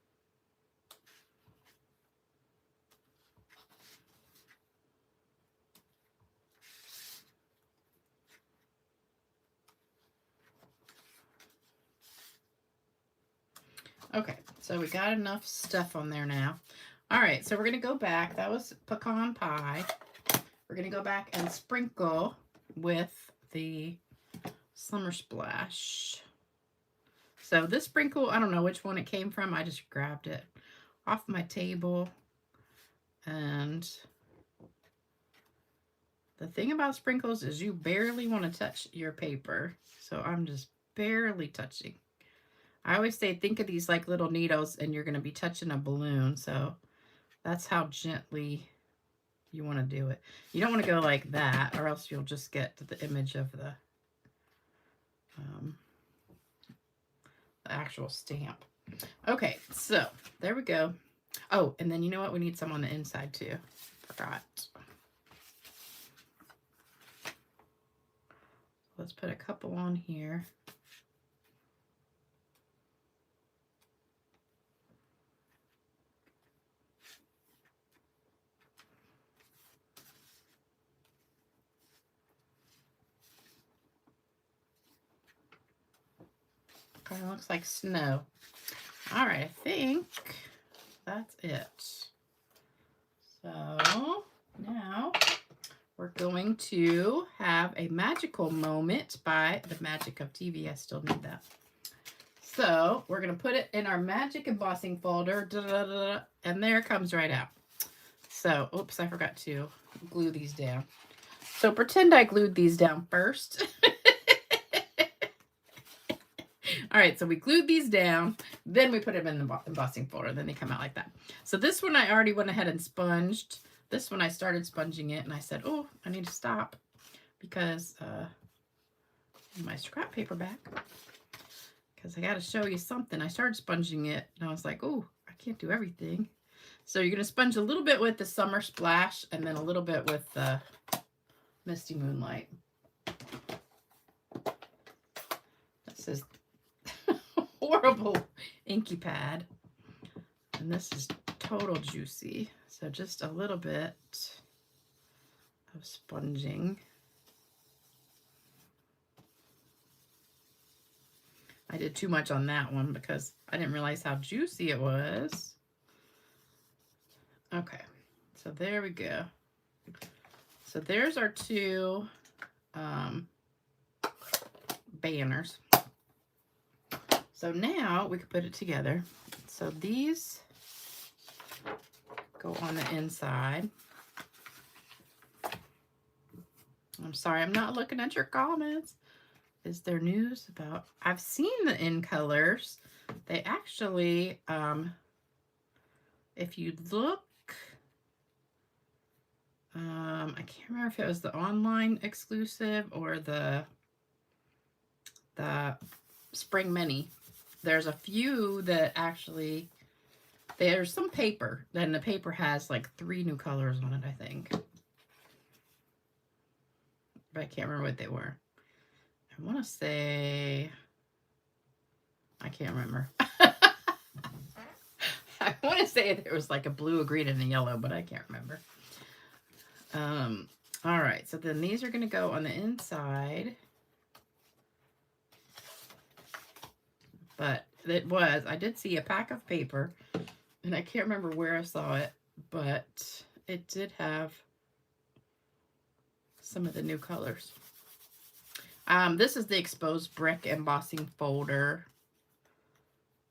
Okay, so we got enough stuff on there now. All right, so we're going to go back. That was pecan pie. We're going to go back and sprinkle with the Summer Splash. So this sprinkle, I don't know which one it came from. I just grabbed it off my table. And the thing about sprinkles is you barely want to touch your paper. So I'm just barely touching. I always say, think of these like little needles and you're going to be touching a balloon. So that's how gently you want to do it. You don't want to go like that or else you'll just get the image of the actual stamp. Okay, so there we go. Oh, and then you know what? We need some on the inside too. Forgot. Let's put a couple on here. Kind of looks like snow. All right, I think that's it. So now we're going to have a magical moment by the magic of TV. I still need that. So we're going to put it in our magic embossing folder, and there it comes right out. So, oops, I forgot to glue these down. So pretend I glued these down first. All right, so we glued these down, then we put them in the embossing folder, then they come out like that. So this one I already went ahead and sponged. This one I started sponging it, and I said, oh, I need to stop because my scrap paper back, because I got to show you something. I started sponging it, and I was like, oh, I can't do everything. So you're going to sponge a little bit with the Summer Splash, and then a little bit with the Misty Moonlight. This is horrible inky pad, and this is total juicy. So just a little bit of sponging. I did too much on that one because I didn't realize how juicy it was. Okay, so there we go. So there's our two banners. So now we can put it together. So these go on the inside. I'm sorry, I'm not looking at your comments. Is there news about... I've seen the in colors. They actually, if you look, I can't remember if it was the online exclusive or the Spring Mini. There's a few that actually, there's some paper, and the paper has like 3 new colors on it, I think. But I can't remember what they were. I want to say, I can't remember. I want to say there was like a blue, a green, and a yellow, but I can't remember. All right, so then these are going to go on the inside. But it was, I did see a pack of paper, and I can't remember where I saw it, but it did have some of the new colors. This is the exposed brick embossing folder.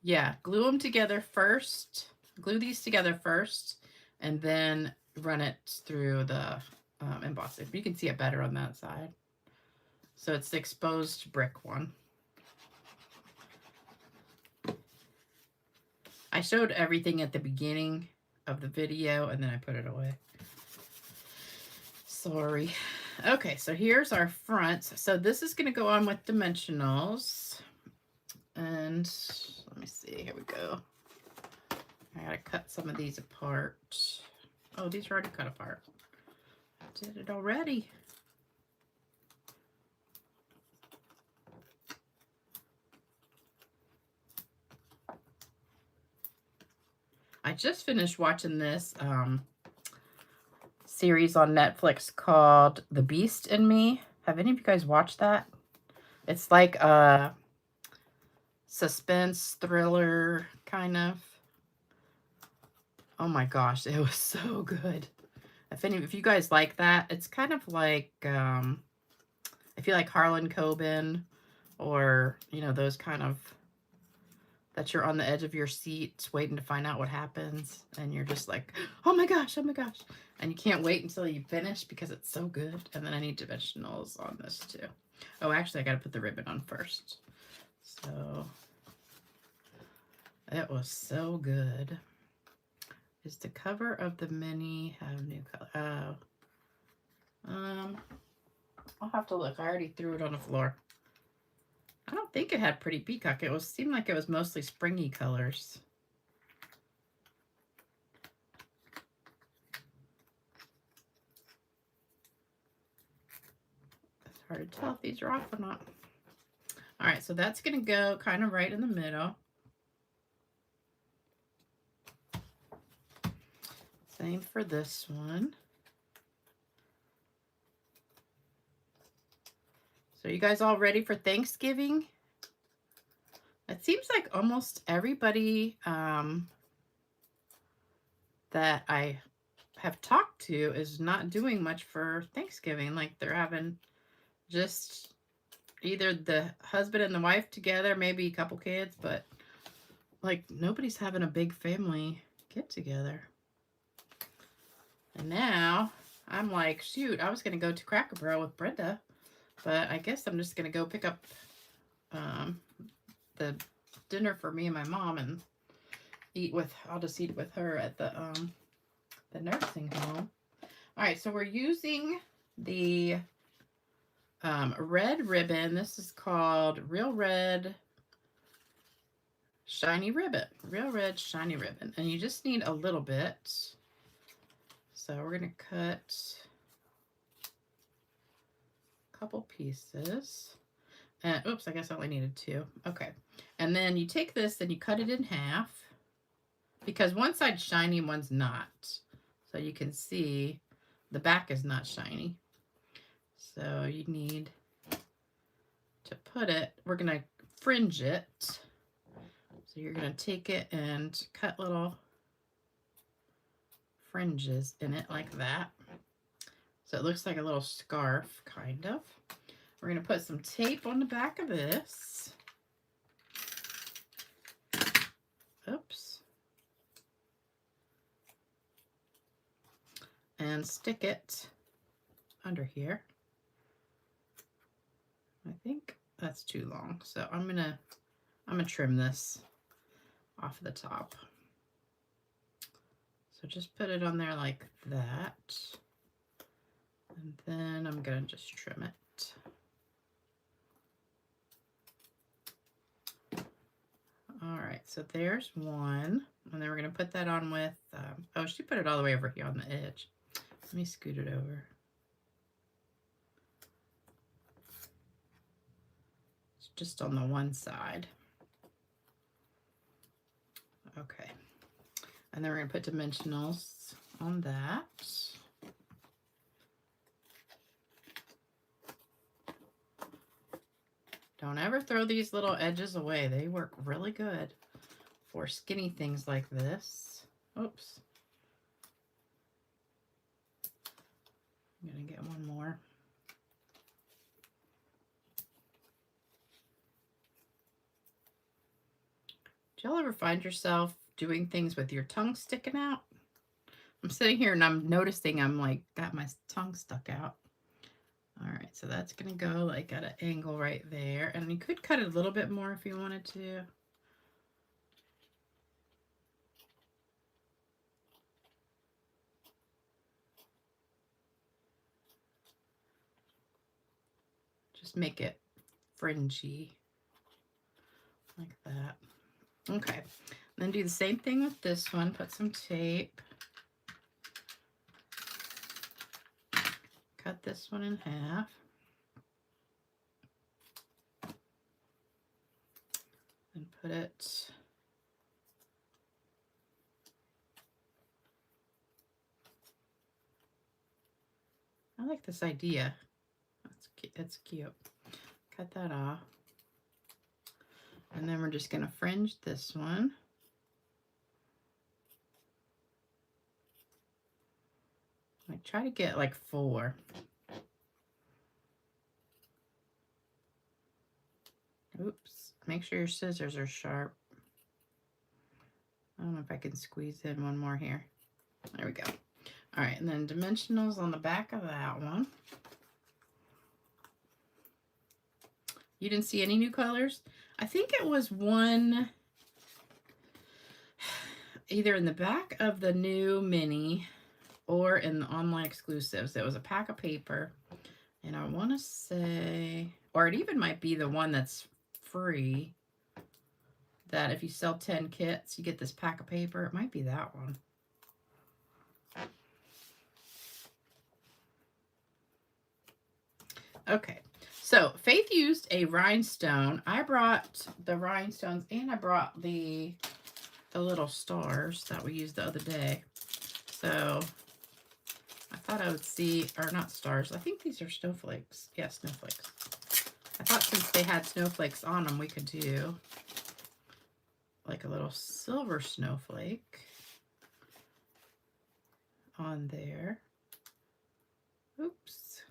Yeah, glue them together first. Glue these together first, and then run it through the embossing. You can see it better on that side. So it's the exposed brick one. I showed everything at the beginning of the video, and then I put it away. Sorry. Okay, so here's our front. So this is going to go on with dimensionals. And let me see. Here we go. I got to cut some of these apart. Oh, these are already cut apart. I did it already. I just finished watching this series on Netflix called The Beast in Me. Have any of you guys watched that? It's like a suspense thriller kind of. Oh my gosh, it was so good. If you guys like that, it's kind of like if you like Harlan Coben, or you know, those kind of, that you're on the edge of your seat waiting to find out what happens, and you're just like, oh my gosh, and you can't wait until you finish because it's so good. And then I need dimensionals on this too. Oh, actually I got to put the ribbon on first. So it was so good. Is the cover of the mini have new color? Oh, I'll have to look. I already threw it on the floor. I don't think it had Pretty Peacock. It seemed like it was mostly springy colors. It's hard to tell if these are off or not. All right, so that's going to go kind of right in the middle. Same for this one. So you guys all ready for Thanksgiving? I It seems like almost everybody that I have talked to is not doing much for Thanksgiving. Like they're having just either the husband and the wife together, maybe a couple kids, but like nobody's having a big family get together. And now I'm like, shoot, I was going to go to Cracker Barrel with Brenda, but I guess I'm just going to go pick up the dinner for me and my mom and I'll just eat with her at the nursing home. All right, so we're using the red ribbon. This is called Real Red Shiny Ribbon. Real Red Shiny Ribbon. And you just need a little bit. So we're going to cut a couple pieces. And oops, I guess I only needed 2. Okay. And then you take this and you cut it in half. Because one side's shiny and one's not. So you can see the back is not shiny. So you need to put it, we're going to fringe it. So you're going to take it and cut little fringes in it like that. So it looks like a little scarf, kind of. We're going to put some tape on the back of this. Oops. And stick it under here. I think that's too long, so I'm gonna trim this off the top. So just put it on there like that, and then I'm gonna just trim it. All right, so there's one, and then we're gonna put that on with. Oh, she put it all the way over here on the edge. Let me scoot it over. It's just on the one side. Okay. And then we're going to put dimensionals on that. Don't ever throw these little edges away. They work really good for skinny things like this. Oops. I'm going to get one more. Do y'all ever find yourself doing things with your tongue sticking out? I'm sitting here and I'm noticing I'm like got my tongue stuck out. All right, so that's going to go like at an angle right there. And you could cut it a little bit more if you wanted to. Just make it fringy like that. Okay, then do the same thing with this one. Put some tape. Cut this one in half. And put it I like this idea. It's cute. Cut that off. And then we're just going to fringe this one. I try to get like 4. Oops. Make sure your scissors are sharp. I don't know if I can squeeze in one more here. There we go. All right, and then dimensionals on the back of that one. You didn't see any new colors? I think it was one either in the back of the new mini or in the online exclusives. It was a pack of paper, and I want to say, or it even might be the one that's free, that if you sell 10 kits, you get this pack of paper. It might be that one. Okay, so Faith used a rhinestone. I brought the rhinestones, and I brought the little stars that we used the other day. So I thought I would see, or not stars, I think these are snowflakes. Yeah, snowflakes. I thought since they had snowflakes on them, we could do like a little silver snowflake on there. Oops.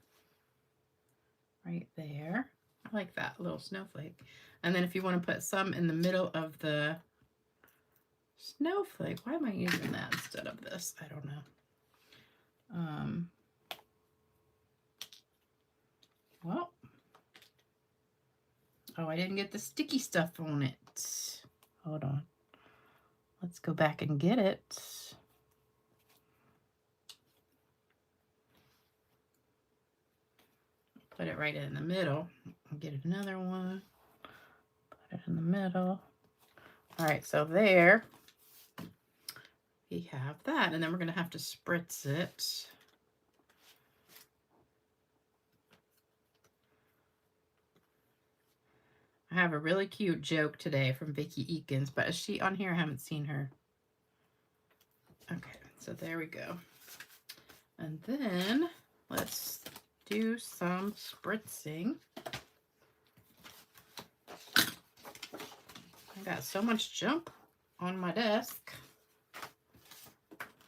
Right there. I like that little snowflake. And then if you want to put some in the middle of the snowflake, why am I using that instead of this? I don't know. Well, oh, I didn't get the sticky stuff on it. Hold on. Let's go back and get it. Put it right in the middle. Get another one. Put it in the middle. All right, so there we have that. And then we're going to have to spritz it. I have a really cute joke today from Vicki Eakins, but is she on here? I haven't seen her. Okay, so there we go. And then let's do some spritzing. I got so much junk on my desk.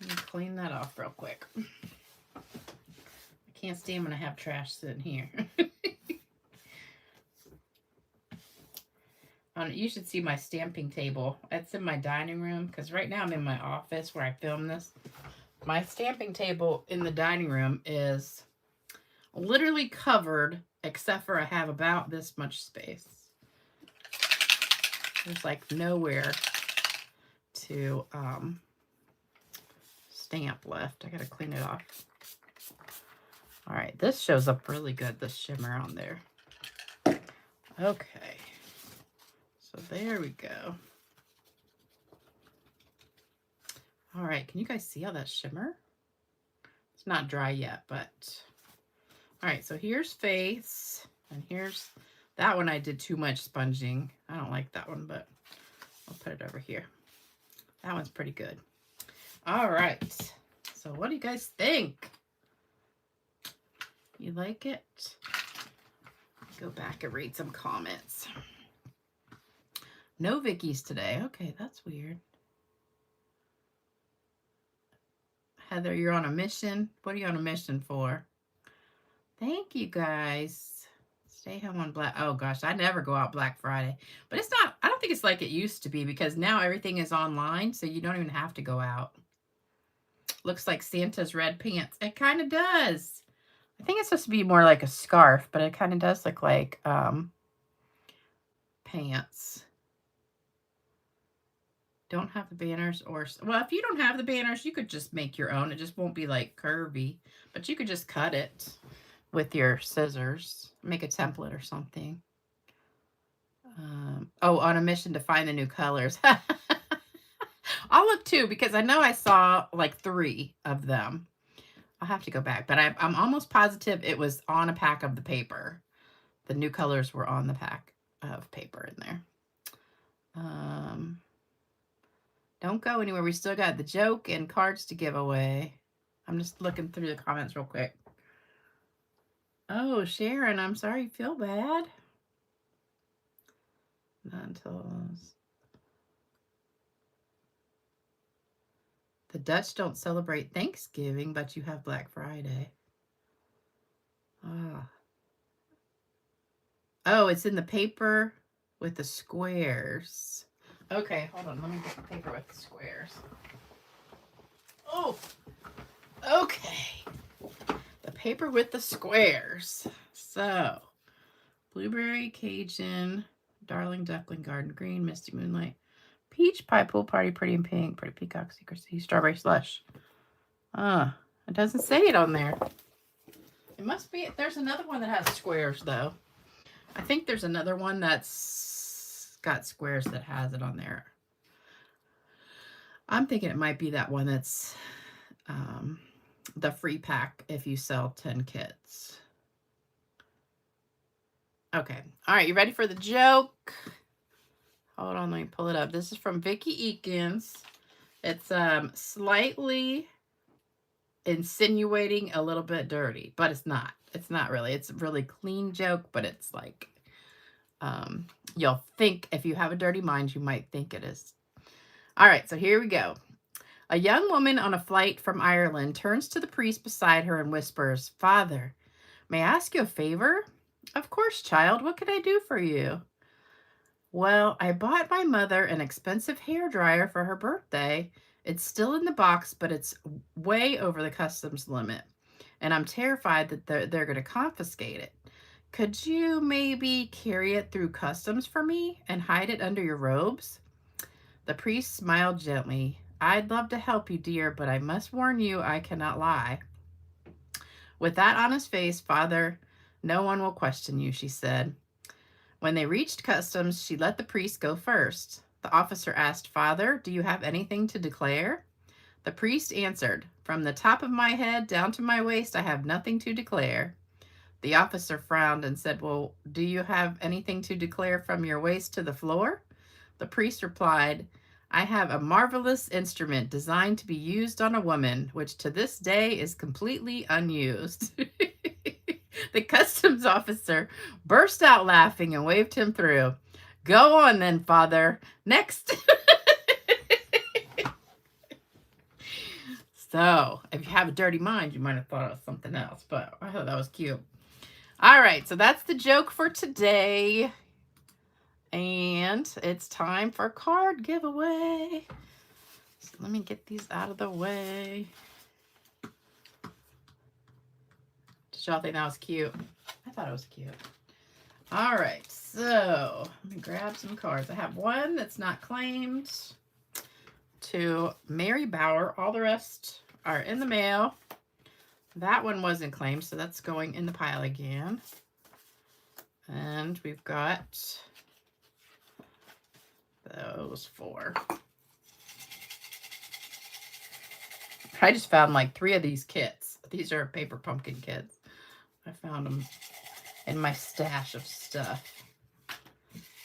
Let me clean that off real quick. I can't stand when I have trash sitting here. You should see my stamping table. It's in my dining room because right now I'm in my office where I film this. My stamping table in the dining room is literally covered except for I have about this much space. There's like nowhere to stamp left. I gotta clean it off. All right, this shows up really good, the shimmer on there. Okay. So there we go. All right, can you guys see all that shimmer? It's not dry yet, but... All right, so here's face, and here's... That one I did too much sponging. I don't like that one, but I'll put it over here. That one's pretty good. All right, so what do you guys think? You like it? Go back and read some comments. No Vickies today. Okay, that's weird. Heather, you're on a mission? What are you on a mission for? Thank you, guys. Stay home on Black... Oh, gosh, I never go out Black Friday. But it's not... I don't think it's like it used to be because now everything is online, so you don't even have to go out. Looks like Santa's red pants. It kind of does. I think it's supposed to be more like a scarf, but it kind of does look like pants. Don't have the banners or... Well, if you don't have the banners, you could just make your own. It just won't be like curvy. But you could just cut it with your scissors. Make a template or something. Oh, on a mission to find the new colors. I'll look too because I know I saw like 3 of them. I'll have to go back. But I'm almost positive it was on a pack of the paper. The new colors were on the pack of paper in there. Don't go anywhere. We still got the joke and cards to give away. I'm just looking through the comments real quick. Oh, Sharon, I'm sorry you feel bad. Not until... The Dutch don't celebrate Thanksgiving, but you have Black Friday. Ah. Oh, it's in the paper with the squares. Okay, hold on. Let me get the paper with the squares. Oh, okay. The paper with the squares. So, blueberry, Cajun, darling duckling, garden green, misty moonlight, peach pie, pool party, pretty in pink, pretty peacock, secrecy, strawberry slush. It doesn't say it on there. It must be. There's another one that has squares though. I think there's another one that's got squares that has it on there. I'm thinking it might be that one that's the free pack if you sell 10 kits. Okay. All right. You ready for the joke? Hold on. Let me pull it up. This is from Vicki Eakins. It's slightly insinuating a little bit dirty, but it's not. It's not really. It's a really clean joke, but it's like, you'll think, if you have a dirty mind, you might think it is All right, so here we go. A young woman on a flight from Ireland turns to the priest beside her and whispers, "Father, may I ask you a favor?" "Of course, child. What can I do for you?" "Well, I bought my mother an expensive hair dryer for her birthday. It's still in the box, but it's way over the customs limit. And I'm terrified that they're going to confiscate it. Could you maybe carry it through customs for me and hide it under your robes?" The priest smiled gently. "I'd love to help you, dear, but I must warn you I cannot lie." With that on his face, "Father, no one will question you," she said. When they reached customs, she let the priest go first. The officer asked, "Father, do you have anything to declare?" The priest answered, "From the top of my head down to my waist, I have nothing to declare." The officer frowned and said, "Well, do you have anything to declare from your waist to the floor?" The priest replied, "I have a marvelous instrument designed to be used on a woman, which to this day is completely unused." The customs officer burst out laughing and waved him through. "Go on then, Father. Next." So, if you have a dirty mind, you might have thought of something else, but I thought that was cute. All right, so that's the joke for today. And it's time for card giveaway. So let me get these out of the way. Did y'all think that was cute? I thought it was cute. All right, so let me grab some cards. I have one that's not claimed to Mary Bauer. All the rest are in the mail. That one wasn't claimed, so that's going in the pile again. And we've got those 4. I just found like 3 of these kits. These are paper pumpkin kits. I found them in my stash of stuff.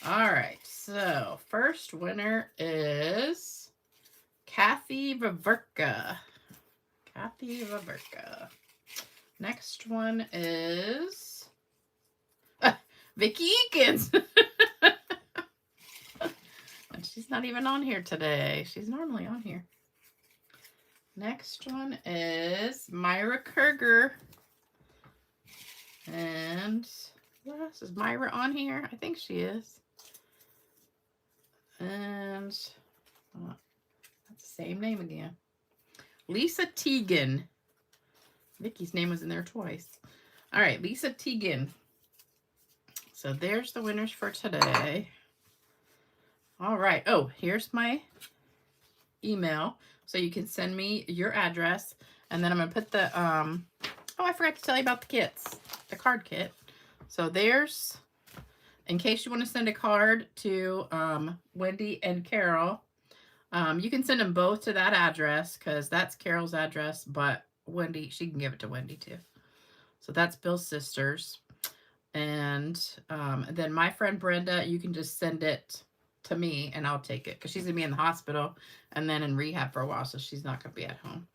All right, so first winner is Kathy Vaverka. Kathy Vaverka. Next one is Vicky Eakins. And she's not even on here today. She's normally on here. Next one is Myra Kerger. And what else? Is Myra on here? I think she is. And that's the same name again. Lisa Teagan. Vicky's name was in there twice. All right, Lisa Teagan. So there's the winners for today. All right. Oh, here's my email. So you can send me your address. And then I'm going to put the, oh, I forgot to tell you about the kits, the card kit. So there's, in case you want to send a card to Wendy and Carol, you can send them both to that address because that's Carol's address, but Wendy, she can give it to Wendy too. So that's Bill's sisters. And then my friend Brenda, you can just send it to me and I'll take it because she's going to be in the hospital and then in rehab for a while, so she's not going to be at home.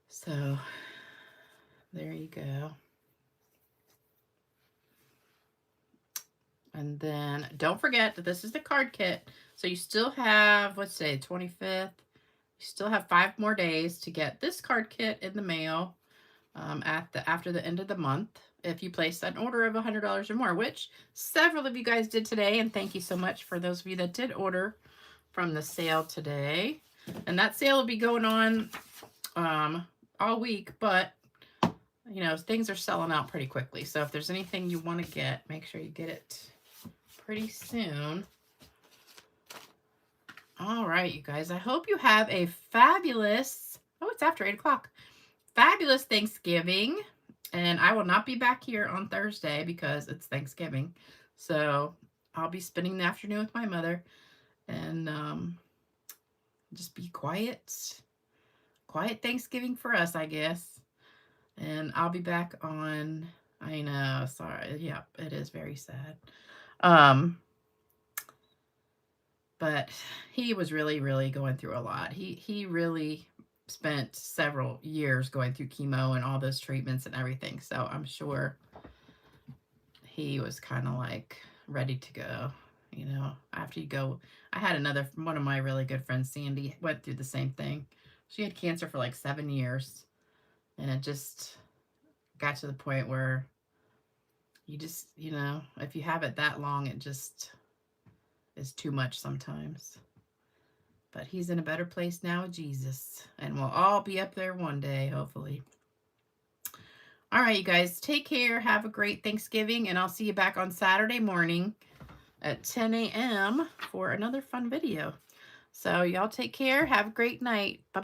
So there you go. And then don't forget that this is the card kit. So you still have, what's today, 25th? You still have 5 more days to get this card kit in the mail after the end of the month if you place an order of $100 or more, which several of you guys did today. And thank you so much for those of you that did order from the sale today. And that sale will be going on all week, but you know, things are selling out pretty quickly. So if there's anything you want to get, make sure you get it pretty soon. All right, you guys, I hope you have a fabulous, oh, it's after 8 o'clock, fabulous Thanksgiving. And I will not be back here on Thursday because it's Thanksgiving. So I'll be spending the afternoon with my mother and just be quiet. Quiet Thanksgiving for us, I guess. And I'll be back on, I know, sorry. Yeah, it is very sad. But he was really, really going through a lot. He really spent several years going through chemo and all those treatments and everything. So I'm sure he was kind of like ready to go. you know, after you go. I had one of my really good friends, Sandy, went through the same thing. She had cancer for like 7 years, and it just got to the point where you just, you know, if you have it that long, it just is too much sometimes. But he's in a better place now with Jesus, and we'll all be up there one day, hopefully. All right, you guys, take care. Have a great Thanksgiving, and I'll see you back on Saturday morning at 10 a.m. for another fun video. So y'all take care. Have a great night. Bye.